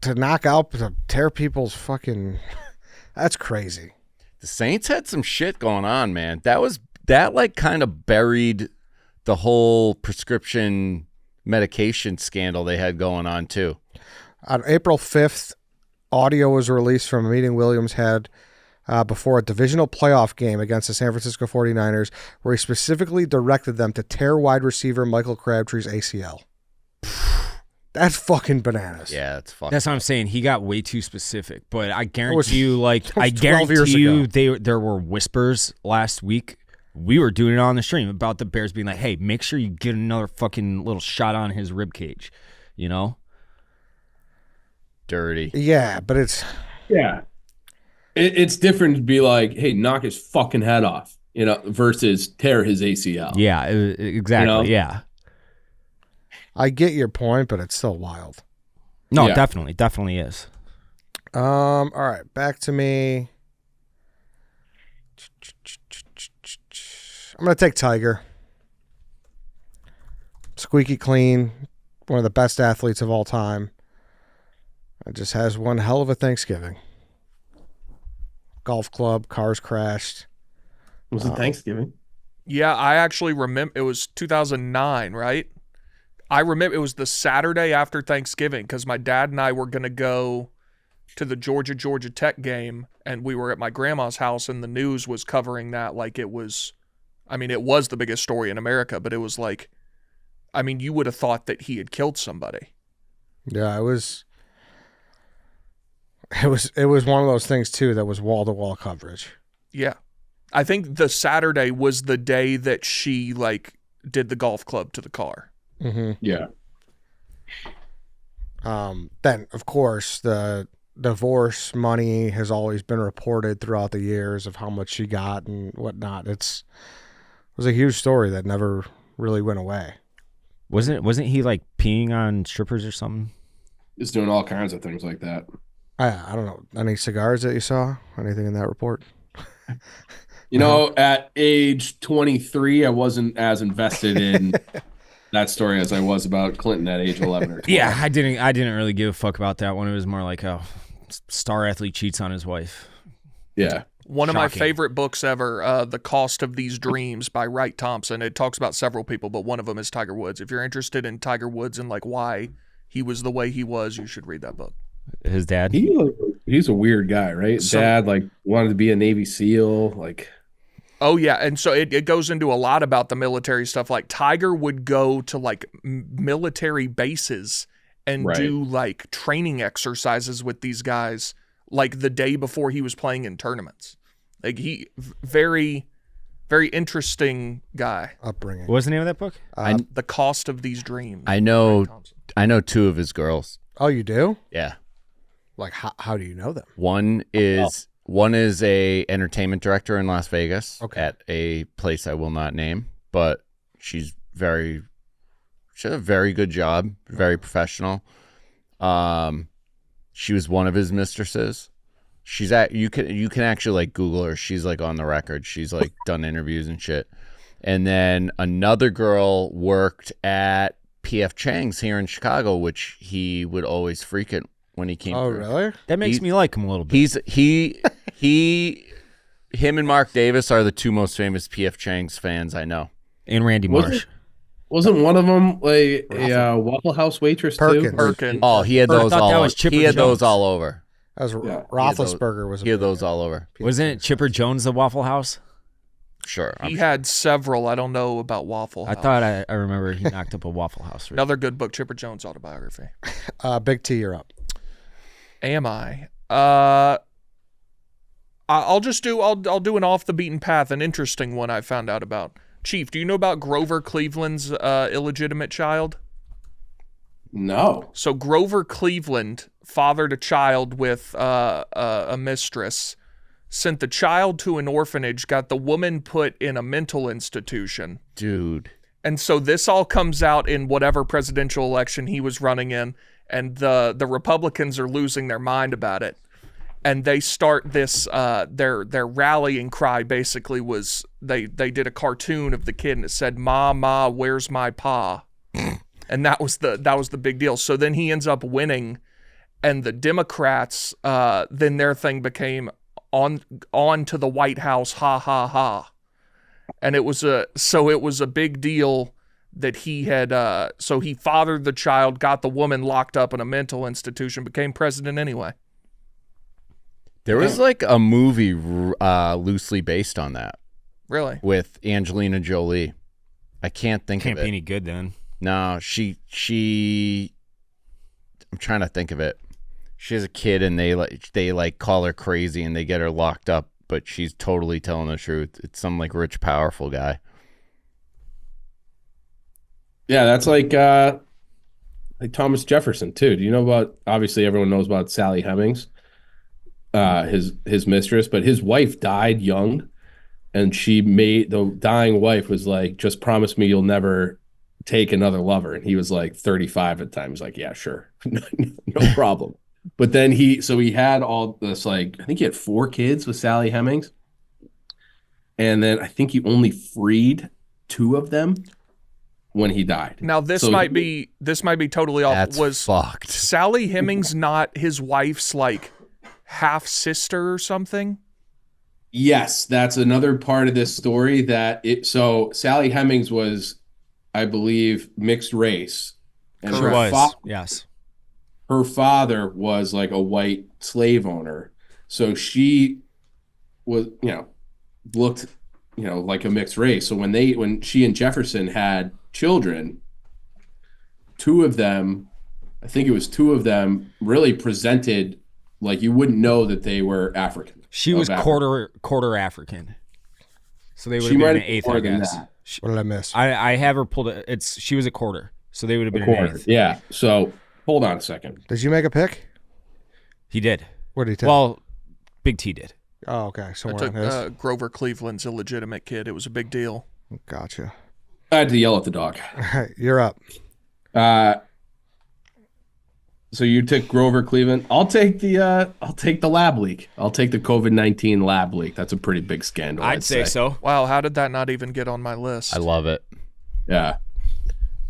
to tear people's fucking that's crazy. The Saints had some shit going on, man. That like kind of buried the whole prescription medication scandal they had going on too. On April 5th, audio was released from a meeting Williams had before a divisional playoff game against the San Francisco 49ers, where he specifically directed them to tear wide receiver Michael Crabtree's ACL. That's fucking bananas. Yeah, it's fucking. That's what I'm saying. He got way too specific. But I was- guarantee you, like, that was I 12 years guarantee you, ago. there were whispers last week. We were doing it on the stream about the Bears being like, "Hey, make sure you get another fucking little shot on his rib cage," you know? dirty. Yeah, but it's Yeah. It's different to be like, hey, knock his fucking head off, versus tear his ACL. Yeah, exactly. You know? Yeah. I get your point, but it's still wild. No, Yeah. definitely is. All right, back to me. I'm gonna take Tiger. Squeaky clean, one of the best athletes of all time. It just has one hell of a Thanksgiving. Golf club, cars crashed. Was it Thanksgiving? Yeah, I actually remember it was 2009, right? I remember it was the Saturday after Thanksgiving because my dad and I were going to go to the Georgia Tech game, and we were at my grandma's house, and the news was covering that like it was, I mean, it was the biggest story in America, but it was like, I mean, you would have thought that he had killed somebody. Yeah, it was one of those things too that was wall-to-wall coverage. Yeah. I think the Saturday was the day that she like did the golf club to the car. Mm-hmm. Yeah. Then, of course, the divorce money has always been reported throughout the years of how much she got and whatnot. It was a huge story that never really went away. Wasn't he like peeing on strippers or something? It's doing all kinds of things like that. I don't know. Any cigars that you saw? Anything in that report? At age 23, I wasn't as invested in that story as I was about Clinton at age 11 or 12. Yeah, I didn't really give a fuck about that one. It was more like, oh, star athlete cheats on his wife. Yeah. One of my Shocking. favorite books ever, The Cost of These Dreams by Wright Thompson. It talks about several people, but one of them is Tiger Woods. If you're interested in Tiger Woods and like why he was the way he was, you should read that book. His dad. He's a weird guy, right? Dad, wanted to be a Navy SEAL, Oh, yeah. And so it goes into a lot about the military stuff. Like Tiger would go to like military bases and Right. do like training exercises with these guys like the day before he was playing in tournaments. Like very, very interesting guy. Upbringing. What was the name of that book? The Cost of These Dreams. I know Wright Thompson. I know two of his girls. Oh, you do? Yeah. Like, how do you know them? One is a entertainment director in Las Vegas Okay. at a place I will not name, but she has a very good job, very professional. She was one of his mistresses. You can actually like Google her. She's like on the record. She's like done interviews and shit. And then another girl worked at PF Chang's here in Chicago, which he would always frequent when he came Oh, through. really? That makes me like him a little bit. Him and Mark Davis are the two most famous PF Chang's fans I know. And Randy Marsh. Wasn't one of them like a Waffle House waitress Perkins. too? Perkins. Oh, he had I those thought all that over. was Chipper He had those Jones. all over. That was Yeah. Roethlisberger was a He had big those one. all over. Wasn't it Chipper Jones, the Waffle House? Sure. He had several. I don't know about Waffle House. I thought I remember he knocked up a Waffle House. Another good book, Chipper Jones autobiography. Big T, you're up. Am I? I'll do an off the beaten path, an interesting one I found out about. Chief, do you know about Grover Cleveland's illegitimate child? No. So Grover Cleveland fathered a child with a mistress, sent the child to an orphanage, got the woman put in a mental institution. Dude. And so this all comes out in whatever presidential election he was running in, and the Republicans are losing their mind about it. And they start this their rallying cry basically was they did a cartoon of the kid and it said, Ma, where's my pa? And that was the big deal. So then he ends up winning, and the Democrats then their thing became on to the White House, ha ha ha. And it was a big deal that he had, so he fathered the child, got the woman locked up in a mental institution, became president anyway. There was like a movie loosely based on that Really? with Angelina Jolie. I can't think Can't of be it. any good then. No, she. I'm trying to think of it. She has a kid, and they call her crazy, and they get her locked up, but she's totally telling the truth. It's some like rich, powerful guy. Yeah, that's like Thomas Jefferson too. Do you know about? Obviously, everyone knows about Sally Hemings, his mistress, but his wife died young, and the dying wife was like, "Just promise me you'll never take another lover." And he was like 35 at the time. He's like, "Yeah, sure, no problem." But then he had all this, like, I think he had 4 kids with Sally Hemings, and then I think he only freed 2 of them when he died. Now this might be totally off. That's Was fucked. Sally Hemings not his wife's like half sister or something? Yes, that's another part of this story so Sally Hemings was, I believe, mixed race. And She her was. Yes. her father was like a white slave owner. So she was, looked, like a mixed race. So when she and Jefferson had children, 2 of them, I think it was 2 of them, really presented like you wouldn't know that they were African. She was quarter African. So they would She have been might an have eighth, more I than guess. that. What did I miss? I have her pulled. She was a quarter, so they would have been an Quarter. eighth. Yeah. So hold on a second. Did you make a pick? He did. What did he take? Well, Big T did. Oh, okay. I Somewhere took on his. Grover Cleveland's illegitimate kid. It was a big deal. Gotcha. I had to yell at the dog. All right, you're up. So you took Grover Cleveland. I'll take the lab leak. I'll take the COVID-19 lab leak. That's a pretty big scandal. I'd say so. Wow, how did that not even get on my list? I love it. Yeah.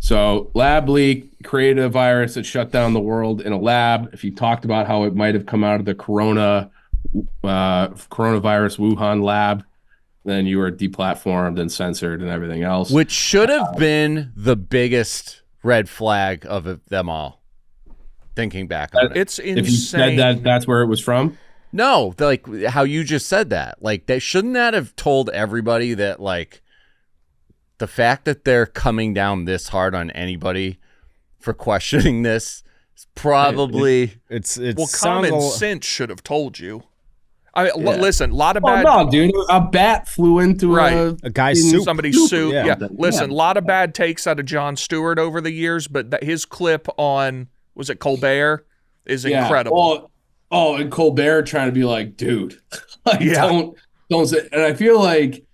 So lab leak created a virus that shut down the world in a lab. If you talked about how it might have come out of the coronavirus Wuhan lab, then you were deplatformed and censored and everything else. Which should have been the biggest red flag of them all. Thinking back on it. It's insane. If you said that's where it was from? No, like how you just said that. Like they shouldn't that have told everybody that like the fact that they're coming down this hard on anybody for questioning this is probably It's well, common sense should have told you. I mean, Yeah. listen, a lot of Oh bad. no, dude! A bat flew into Right. a guy's soup. Somebody's suit. Yeah. Yeah. Listen, a lot of bad takes out of Jon Stewart over the years, but his clip on, was it Colbert, is incredible. And Colbert trying to be like, dude, like, Yeah. don't say. And I feel like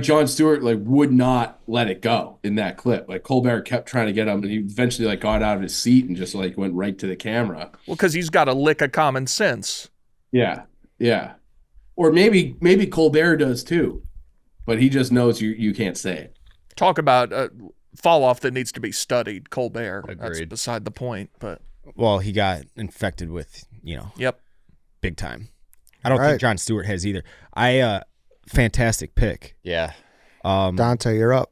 Jon Stewart like would not let it go in that clip. Like Colbert kept trying to get him, and he eventually like got out of his seat and just like went right to the camera. Well, because he's got a lick of common sense. Yeah, yeah. Or maybe Colbert does too, but he just knows you can't say it. Talk about fall off that needs to be studied. Colbert. That's Agreed. beside the point. But Well, he got infected with, yep. big time. I don't Right. think Jon Stewart has either. Fantastic pick. yeah. Dante, you're up.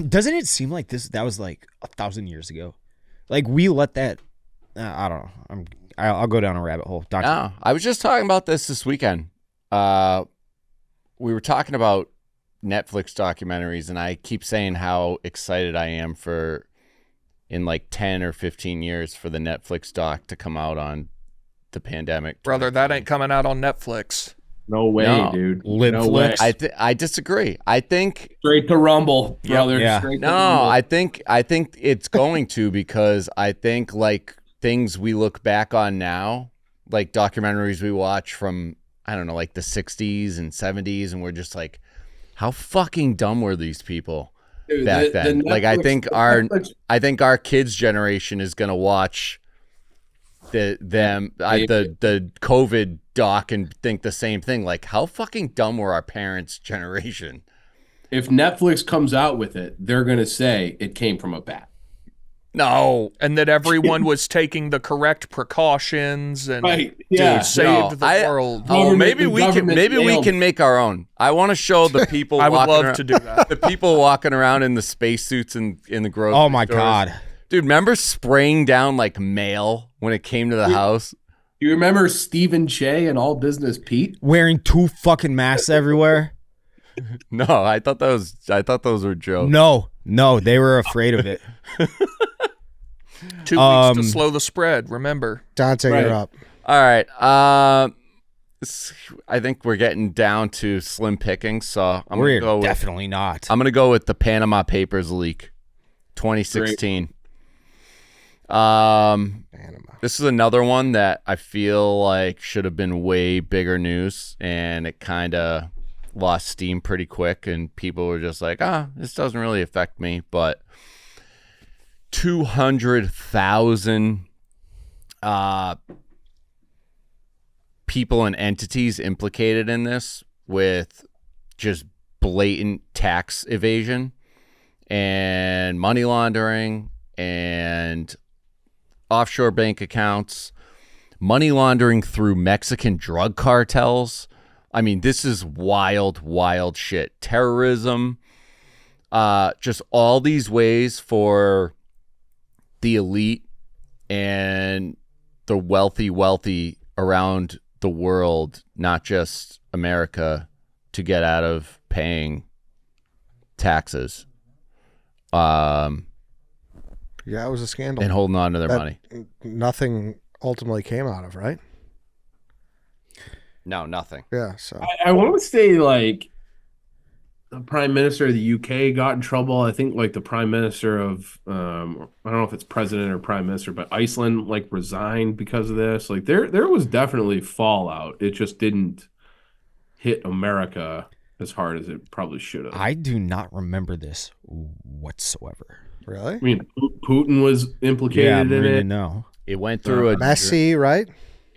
Doesn't it seem like that was like 1,000 years ago? Like we let that. I don't know. I'll go down a rabbit hole. Dante. No, I was just talking about this weekend. We were talking about Netflix documentaries, and I keep saying how excited I am for in like 10 or 15 years for the Netflix doc to come out on the pandemic. Brother, that ain't coming out on Netflix. No way, No. dude. Libflix. No way. I disagree. I think Straight to Rumble, brother. Yeah. Straight to no, Rumble. I think it's going to because I think like things we look back on now, like documentaries we watch from I don't know, like the 60s and 70s, and we're just like, how fucking dumb were these people Dude, back then? Like I think our kids' generation is gonna watch the COVID doc and think the same thing. Like, how fucking dumb were our parents' generation? If Netflix comes out with it, they're gonna say it came from a bat. No. and that everyone was taking the correct precautions and Right. Yeah. saved the I- world. Oh, maybe The we can government make our own. I want to show the people. I would walking love around, to do that. The people walking around in the spacesuits in the grocery. Oh my stores. God. Dude! Remember spraying down like mail when it came to the house? You remember Stephen Che and All Business Pete? Wearing 2 fucking masks everywhere. No, I thought those were jokes. No, they were afraid of it. 2 weeks to slow the spread. Remember, Dante, Right. you're up. All right. I think we're getting down to slim pickings, so I'm We're gonna go definitely not. I'm gonna go with the Panama Papers leak, 2016. Panama. This is another one that I feel like should have been way bigger news, and it kind of lost steam pretty quick, and people were just like, this doesn't really affect me. But 200,000 people and entities implicated in this with just blatant tax evasion and money laundering and offshore bank accounts, money laundering through Mexican drug cartels. I mean, this is wild, wild shit. Terrorism, just all these ways for the elite and the wealthy around the world, not just America, to get out of paying taxes. Yeah, it was a scandal. And holding on to their That- money. Nothing ultimately came out of, right? No, nothing. Yeah, so I want to say like the Prime Minister of the UK got in trouble. I think like the Prime Minister of I don't know if it's President or Prime Minister, but Iceland like resigned because of this. Like there was definitely fallout. It just didn't hit America as hard as it probably should have. I do not remember this whatsoever. really? I mean, Putin was implicated Yeah, in Marina, it. no. It went through a Messi, right?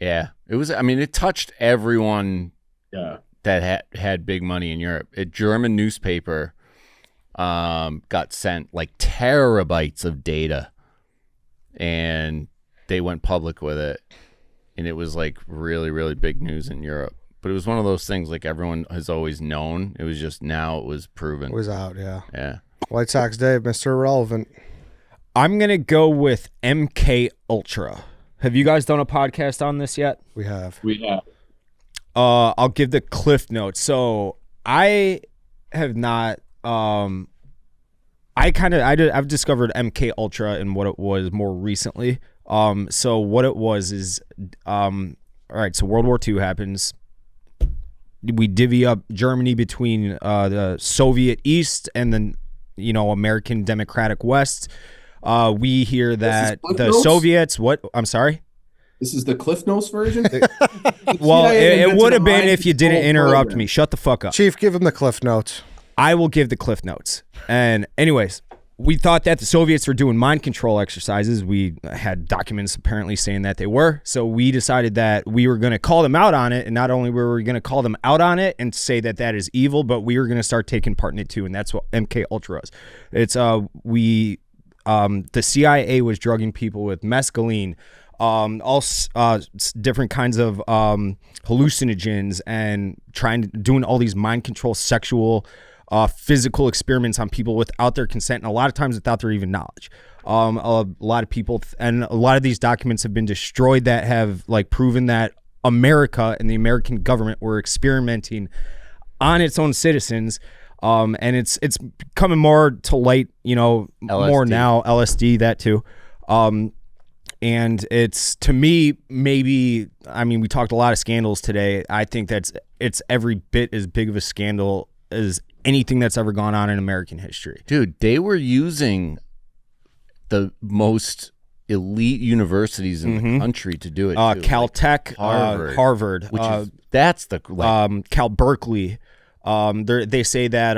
Yeah, it was. I mean, it touched everyone Yeah. that had big money in Europe. A German newspaper got sent like terabytes of data, and they went public with it, and it was like really, really big news in Europe. But it was one of those things like everyone has always known. It was just now it was proven. It was out, yeah. Yeah. White Sox Dave, Mr. Irrelevant. I'm going to go with MK Ultra. Have you guys done a podcast on this yet? We have. We have. I'll give the cliff notes. So I have not. I've discovered MK Ultra and what it was more recently. So what it was is, all right. So World War II happens. We divvy up Germany between the Soviet East and then American Democratic West. We hear that Cliff the Notes? Soviets. What? I'm sorry. This is the Cliff Notes version? Well, CIA it would have invented a been if you mind didn't control interrupt program. me. Shut the fuck up. Chief, give him the Cliff Notes. I will give the cliff notes. And anyways, we thought that the Soviets were doing mind control exercises. We had documents apparently saying that they were. So we decided that we were going to call them out on it. And not only were we going to call them out on it and say that that is evil, but we were going to start taking part in it too. And that's what MK Ultra is. It's the CIA was drugging people with mescaline, different kinds of hallucinogens, and doing all these mind control sexual physical experiments on people without their consent, and a lot of times without their even knowledge. A lot of people, and a lot of these documents have been destroyed that have like proven that America and the American government were experimenting on its own citizens. And it's coming more to light, more now. LSD, that too. And it's, to me, maybe, I mean, we talked a lot of scandals today. I think it's every bit as big of a scandal as anything that's ever gone on in American history. Dude, they were using the most elite universities in the country to do it. Too. Caltech, Harvard, Harvard, which is that's the Cal Berkeley. They say that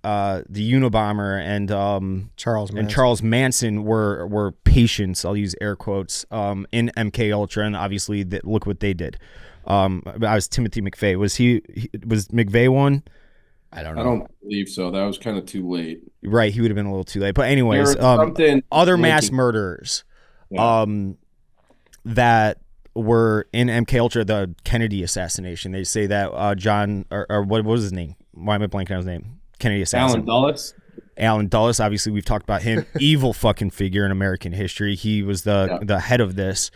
the Unabomber and Charles Manson were patients. I'll use air quotes in MK Ultra, and obviously look what they did. I was Timothy McVeigh. Was McVeigh one? I don't know. I don't believe so. That was kind of too late. Right, he would have been a little too late. But anyways, There was something other mass linking- murderers Yeah. that were in MK Ultra, the Kennedy assassination. They say that John or what was his name? Why am I blanking on his name? Kennedy assassin. Alan Dulles. Alan Dulles, obviously we've talked about him. Evil fucking figure in American history. He was the head of this.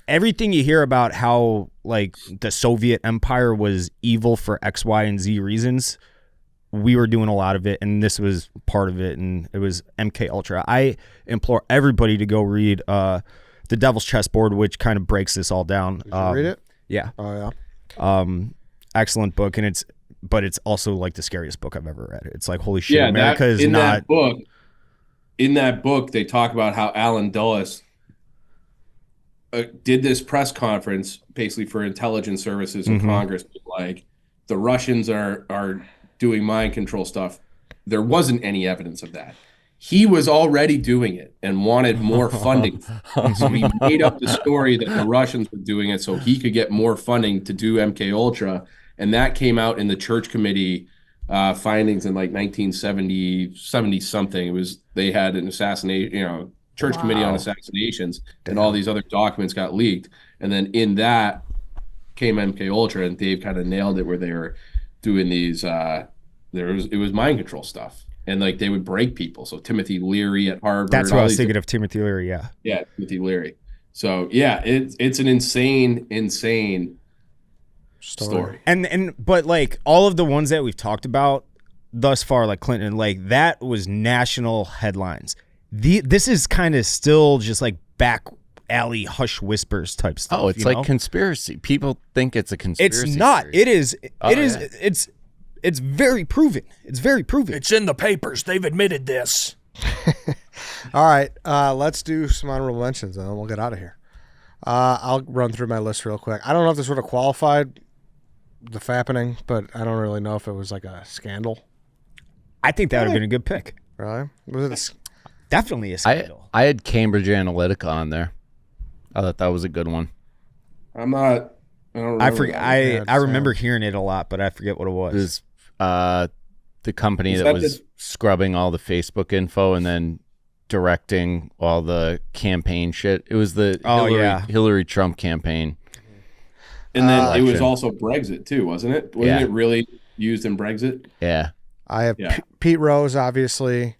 Everything you hear about how like the Soviet Empire was evil for X, Y, and Z reasons, we were doing a lot of it, and this was part of it, and it was MK Ultra. I implore everybody to go read The Devil's Chessboard, which kind of breaks this all down. Did you read it? Yeah. Oh yeah. Excellent book, and it's also like the scariest book I've ever read. It's like, holy shit, Yeah, America is in not. In that book, they talk about how Alan Dulles did this press conference basically for intelligence services in Congress. Like, the Russians are doing mind control stuff. There wasn't any evidence of that. He was already doing it and wanted more funding. So he made up the story that the Russians were doing it so he could get more funding to do MK Ultra. And that came out in the Church Committee findings in like 70 something. It was, they had an assassination, Church Committee on Assassinations, and all these other documents got leaked. And then in that came MK Ultra, and Dave kind of nailed it where they were doing these it was mind control stuff. And like they would break people. So Timothy Leary at Harvard. That's what I was thinking of, Timothy Leary, yeah. Yeah, Timothy Leary. So yeah, it's an insane story. But like all of the ones that we've talked about thus far, like Clinton, like that was national headlines. This is kind of still just like back alley hush whispers type stuff. Oh, it's like conspiracy. People think it's a conspiracy. It's not. Theory. It is. It is. Yeah. It's very proven. It's very proven. It's in the papers. They've admitted this. All right, let's do some honorable mentions, and then we'll get out of here. I'll run through my list real quick. I don't know if this would have qualified the fappening, but I don't really know if it was like a scandal. I think that would have been a good pick. Really? Was it Definitely a scandal. I had Cambridge Analytica on there. I thought that was a good one. I don't remember. I forget. that. I remember hearing it a lot, but I forget what it was. It was the company Was that that was scrubbing all the Facebook info and then directing all the campaign shit. It was the Hillary Trump campaign. And then it was election. also Brexit too, wasn't it? Wasn't it really used in Brexit? Yeah. I have Yeah. Pete Rose, obviously.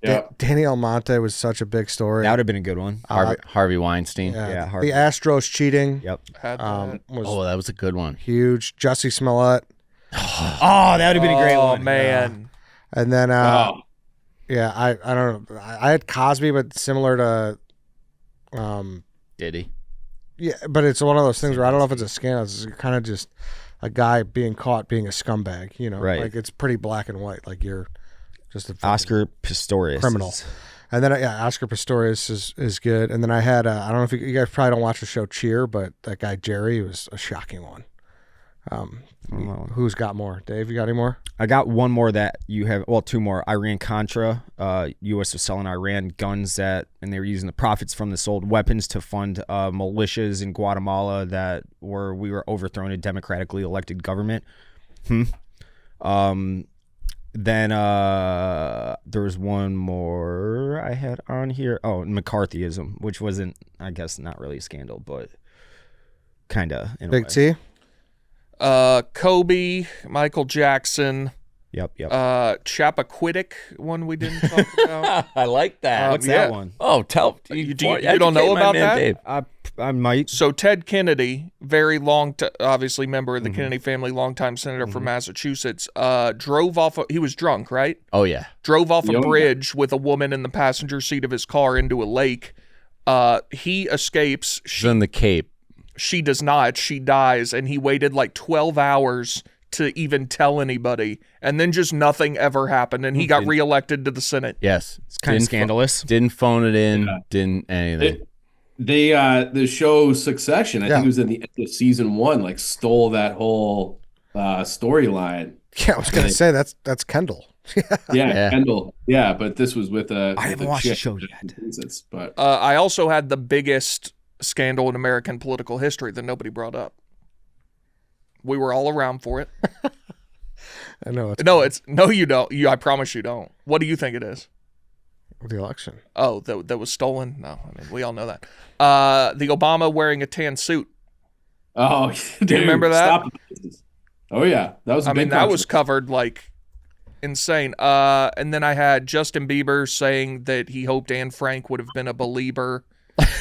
Yeah. Danny Almonte was such a big story. That would have been a good one. Harvey Weinstein. Yeah, Harvey. the Astros cheating Yep. Had was Oh, that was a good one. huge. Jussie Smollett. Oh, that would have been a great oh, one. man. And then, Oh, yeah, I don't know. I had Cosby, but similar to, Diddy. yeah, but it's one of those things where I don't know if it's a scandal. It's kind of just a guy being caught being a scumbag, Right. Like it's pretty black and white. Like you're just a fucking Oscar Pistorius. criminal. And then, Oscar Pistorius is good. And then I had, I don't know if you guys probably don't watch the show Cheer, but that guy Jerry was a shocking one. Who's got more? Dave, you got any more? I got one more that you have. Well, two more. Iran-Contra. U.S. was selling Iran guns and they were using the profits from the sold weapons to fund militias in Guatemala we were overthrowing a democratically elected government. Then there was one more I had on here. Oh, McCarthyism, which wasn't, I guess, not really a scandal, but kind of in a Big way. T? Kobe, Michael Jackson, Yep. Chappaquiddick, one we didn't talk about. I like that. What's yeah. that one? Oh, You don't know about that? Dave. I might. So Ted Kennedy, very obviously member of the Kennedy family, longtime senator from Massachusetts, drove off. He was drunk, right? Oh, yeah. Drove off a Yeah. bridge with a woman in the passenger seat of his car into a lake. He escapes. She's in the Cape. She does not. She dies, and he waited like 12 hours to even tell anybody, and then just nothing ever happened, and he got reelected to the Senate. Yes. It's kind of scandalous. Didn't phone it in. Didn't anything. the show Succession, I Yeah. think it was in the end of season 1, like stole that whole storyline. Yeah, I was going to say that's Kendall. Yeah, Kendall. Yeah, but this was with I haven't watched the show yet. But I also had the biggest scandal in American political history that nobody brought up. We were all around for it. I know it's No, you don't. I promise you don't. What do you think it is? the election. Oh, that was stolen? No, I mean we all know that. The Obama wearing a tan suit. Oh, dude, you remember that? Stop. Oh yeah, that was. I mean that was covered like insane. And then I had Justin Bieber saying that he hoped Anne Frank would have been a believer.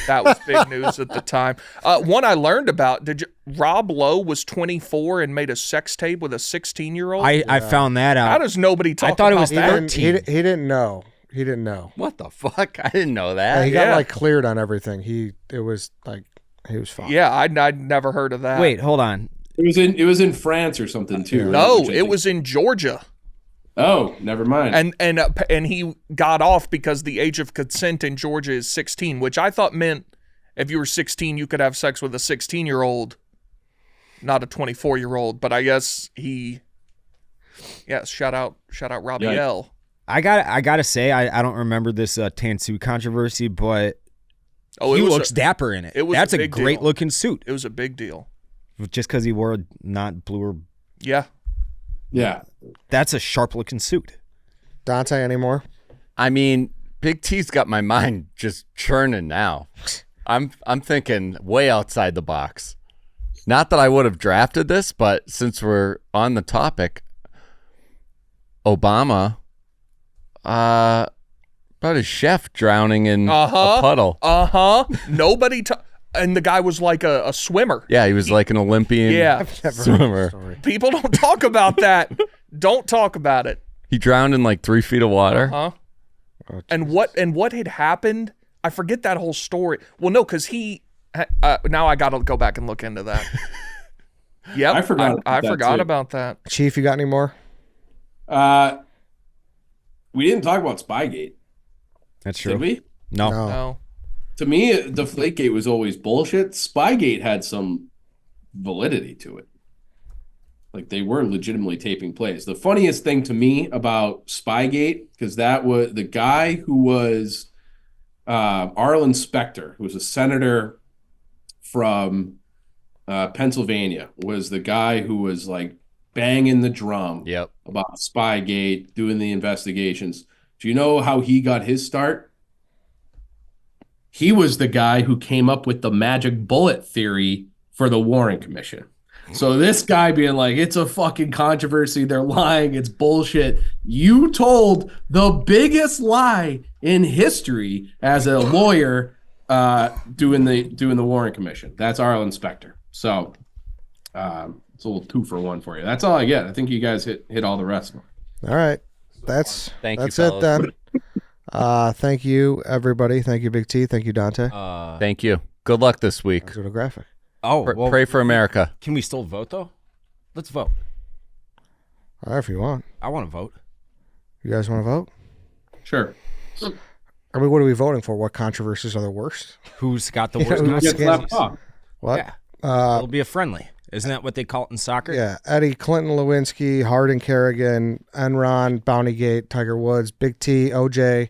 That was big news at the time. One I learned about, Rob Lowe was 24 and made a sex tape with a 16-year-old? I found that out. How does nobody talk I thought it about was that? He didn't know. He didn't know. What the fuck? I didn't know Yeah, that. he got Yeah. like cleared on everything. He was fine. Yeah, I'd never heard of that. Wait, hold on. It was in France or something too. right? No, Which I it think- was in Georgia. Oh, never mind. And he got off because the age of consent in Georgia is 16, which I thought meant if you were 16, you could have sex with a 16-year-old, not a 24-year-old. But I guess shout out Robbie Yeah. L. I gotta say, I don't remember this Tansu controversy, but Oh, he looks dapper in it. it was That's a a big great deal. looking suit. It was a big deal. Just because he wore a not blue or Yeah. Yeah. that's a sharp looking suit. Dante anymore? I mean, Big T's got my mind just churning now. I'm thinking way outside the box. Not that I would have drafted this, but since we're on the topic, Obama, about his chef drowning in a puddle. Nobody. And the guy was like a swimmer. Yeah, he was like an Olympian Yeah. swimmer. People don't talk about that. Don't talk about it. He drowned in like 3 feet of water. Huh? And what had happened? I forget that whole story. Well, no, because he. Now I got to go back and look into that. Yep, I forgot about I that, forgot too. about that. Chief, you got any more? We didn't talk about Spygate, That's true. did we? No. No. To me, Deflategate was always bullshit. Spygate had some validity to it. Like they were legitimately taping plays. The funniest thing to me about Spygate, because that was the guy who was Arlen Specter, who was a senator from Pennsylvania, was the guy who was like banging the drum Yep. about Spygate, doing the investigations. Do you know how he got his start? He was the guy who came up with the magic bullet theory for the Warren Commission. So this guy being like, it's a fucking controversy, they're lying, it's bullshit. You told the biggest lie in history as a lawyer doing the Warren Commission. That's Arlen Specter. So it's a little 2-for-1 for you. That's all I get. I think you guys hit all the rest of them. All right. That's Thank you, it then. fellas. Thank you, everybody. Thank you, Big T. Thank you, Dante. Thank you. Good luck this week. Let's go to graphic. Pray for America. Can we still vote though? Let's vote. All right, if you want. I want to vote. You guys want to vote? Sure. I mean, what are we voting for? What controversies are the worst? Who's got the Yeah, worst? who controversy? Get slapped off. What? Yeah. It'll be a friendly. Isn't that what they call it in soccer? Yeah, Eddie, Clinton, Lewinsky, Hardigan-Kerrigan, Enron, Bountygate, Tiger Woods, Big T, OJ,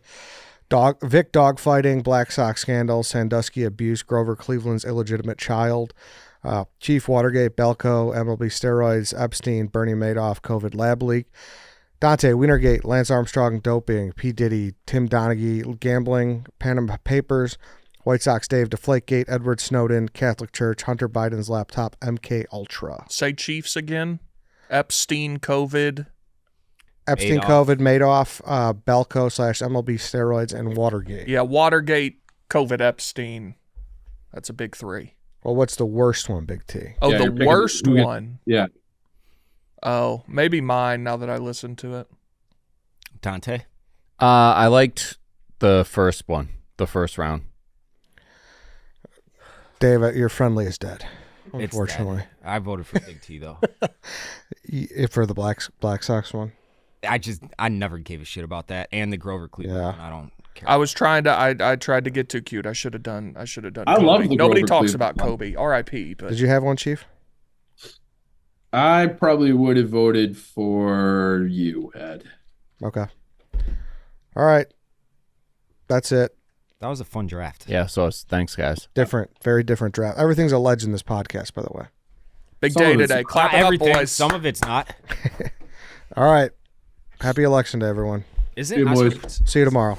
Vick dogfighting, Black Sox scandal, Sandusky abuse, Grover Cleveland's illegitimate child, Chief Watergate, Belko, MLB steroids, Epstein, Bernie Madoff, COVID lab leak, Dante, Weinergate, Lance Armstrong, doping, P. Diddy, Tim Donaghy, gambling, Panama Papers, White Sox Dave, Deflategate, Edward Snowden, Catholic Church, Hunter Biden's laptop, MK Ultra. Say Chiefs again. Epstein, COVID. Epstein, COVID, Madoff, Belko / MLB steroids, and Watergate. Yeah, Watergate, COVID, Epstein. That's a big 3. Well, what's the worst one, Big T? Oh, Yeah, the you're picking- worst who get- one. Yeah. Oh, maybe mine now that I listened to it. Dante. I liked the first one, the first round. Dave, your friendly is dead. It's Unfortunately, dead. I voted for Big T though. For the Black Sox one. I never gave a shit about that, and the Grover Cleveland. Yeah. One, I don't care. I was trying to. I tried to get too cute. I should have done. I Kobe. love the Nobody Grover talks Cleveland about one. Kobe. R.I.P. But Did you have one, Chief? I probably would have voted for you, Ed. Okay. All right. That's it. That was a fun draft. Yeah, so thanks, guys. Different, very different draft. Everything's alleged in this podcast, by the way. big Some day of it's today. not Clap it up, Everything. boys. Some of it's not. All right. Happy election day, everyone. Is Hey, it? boys. See you tomorrow.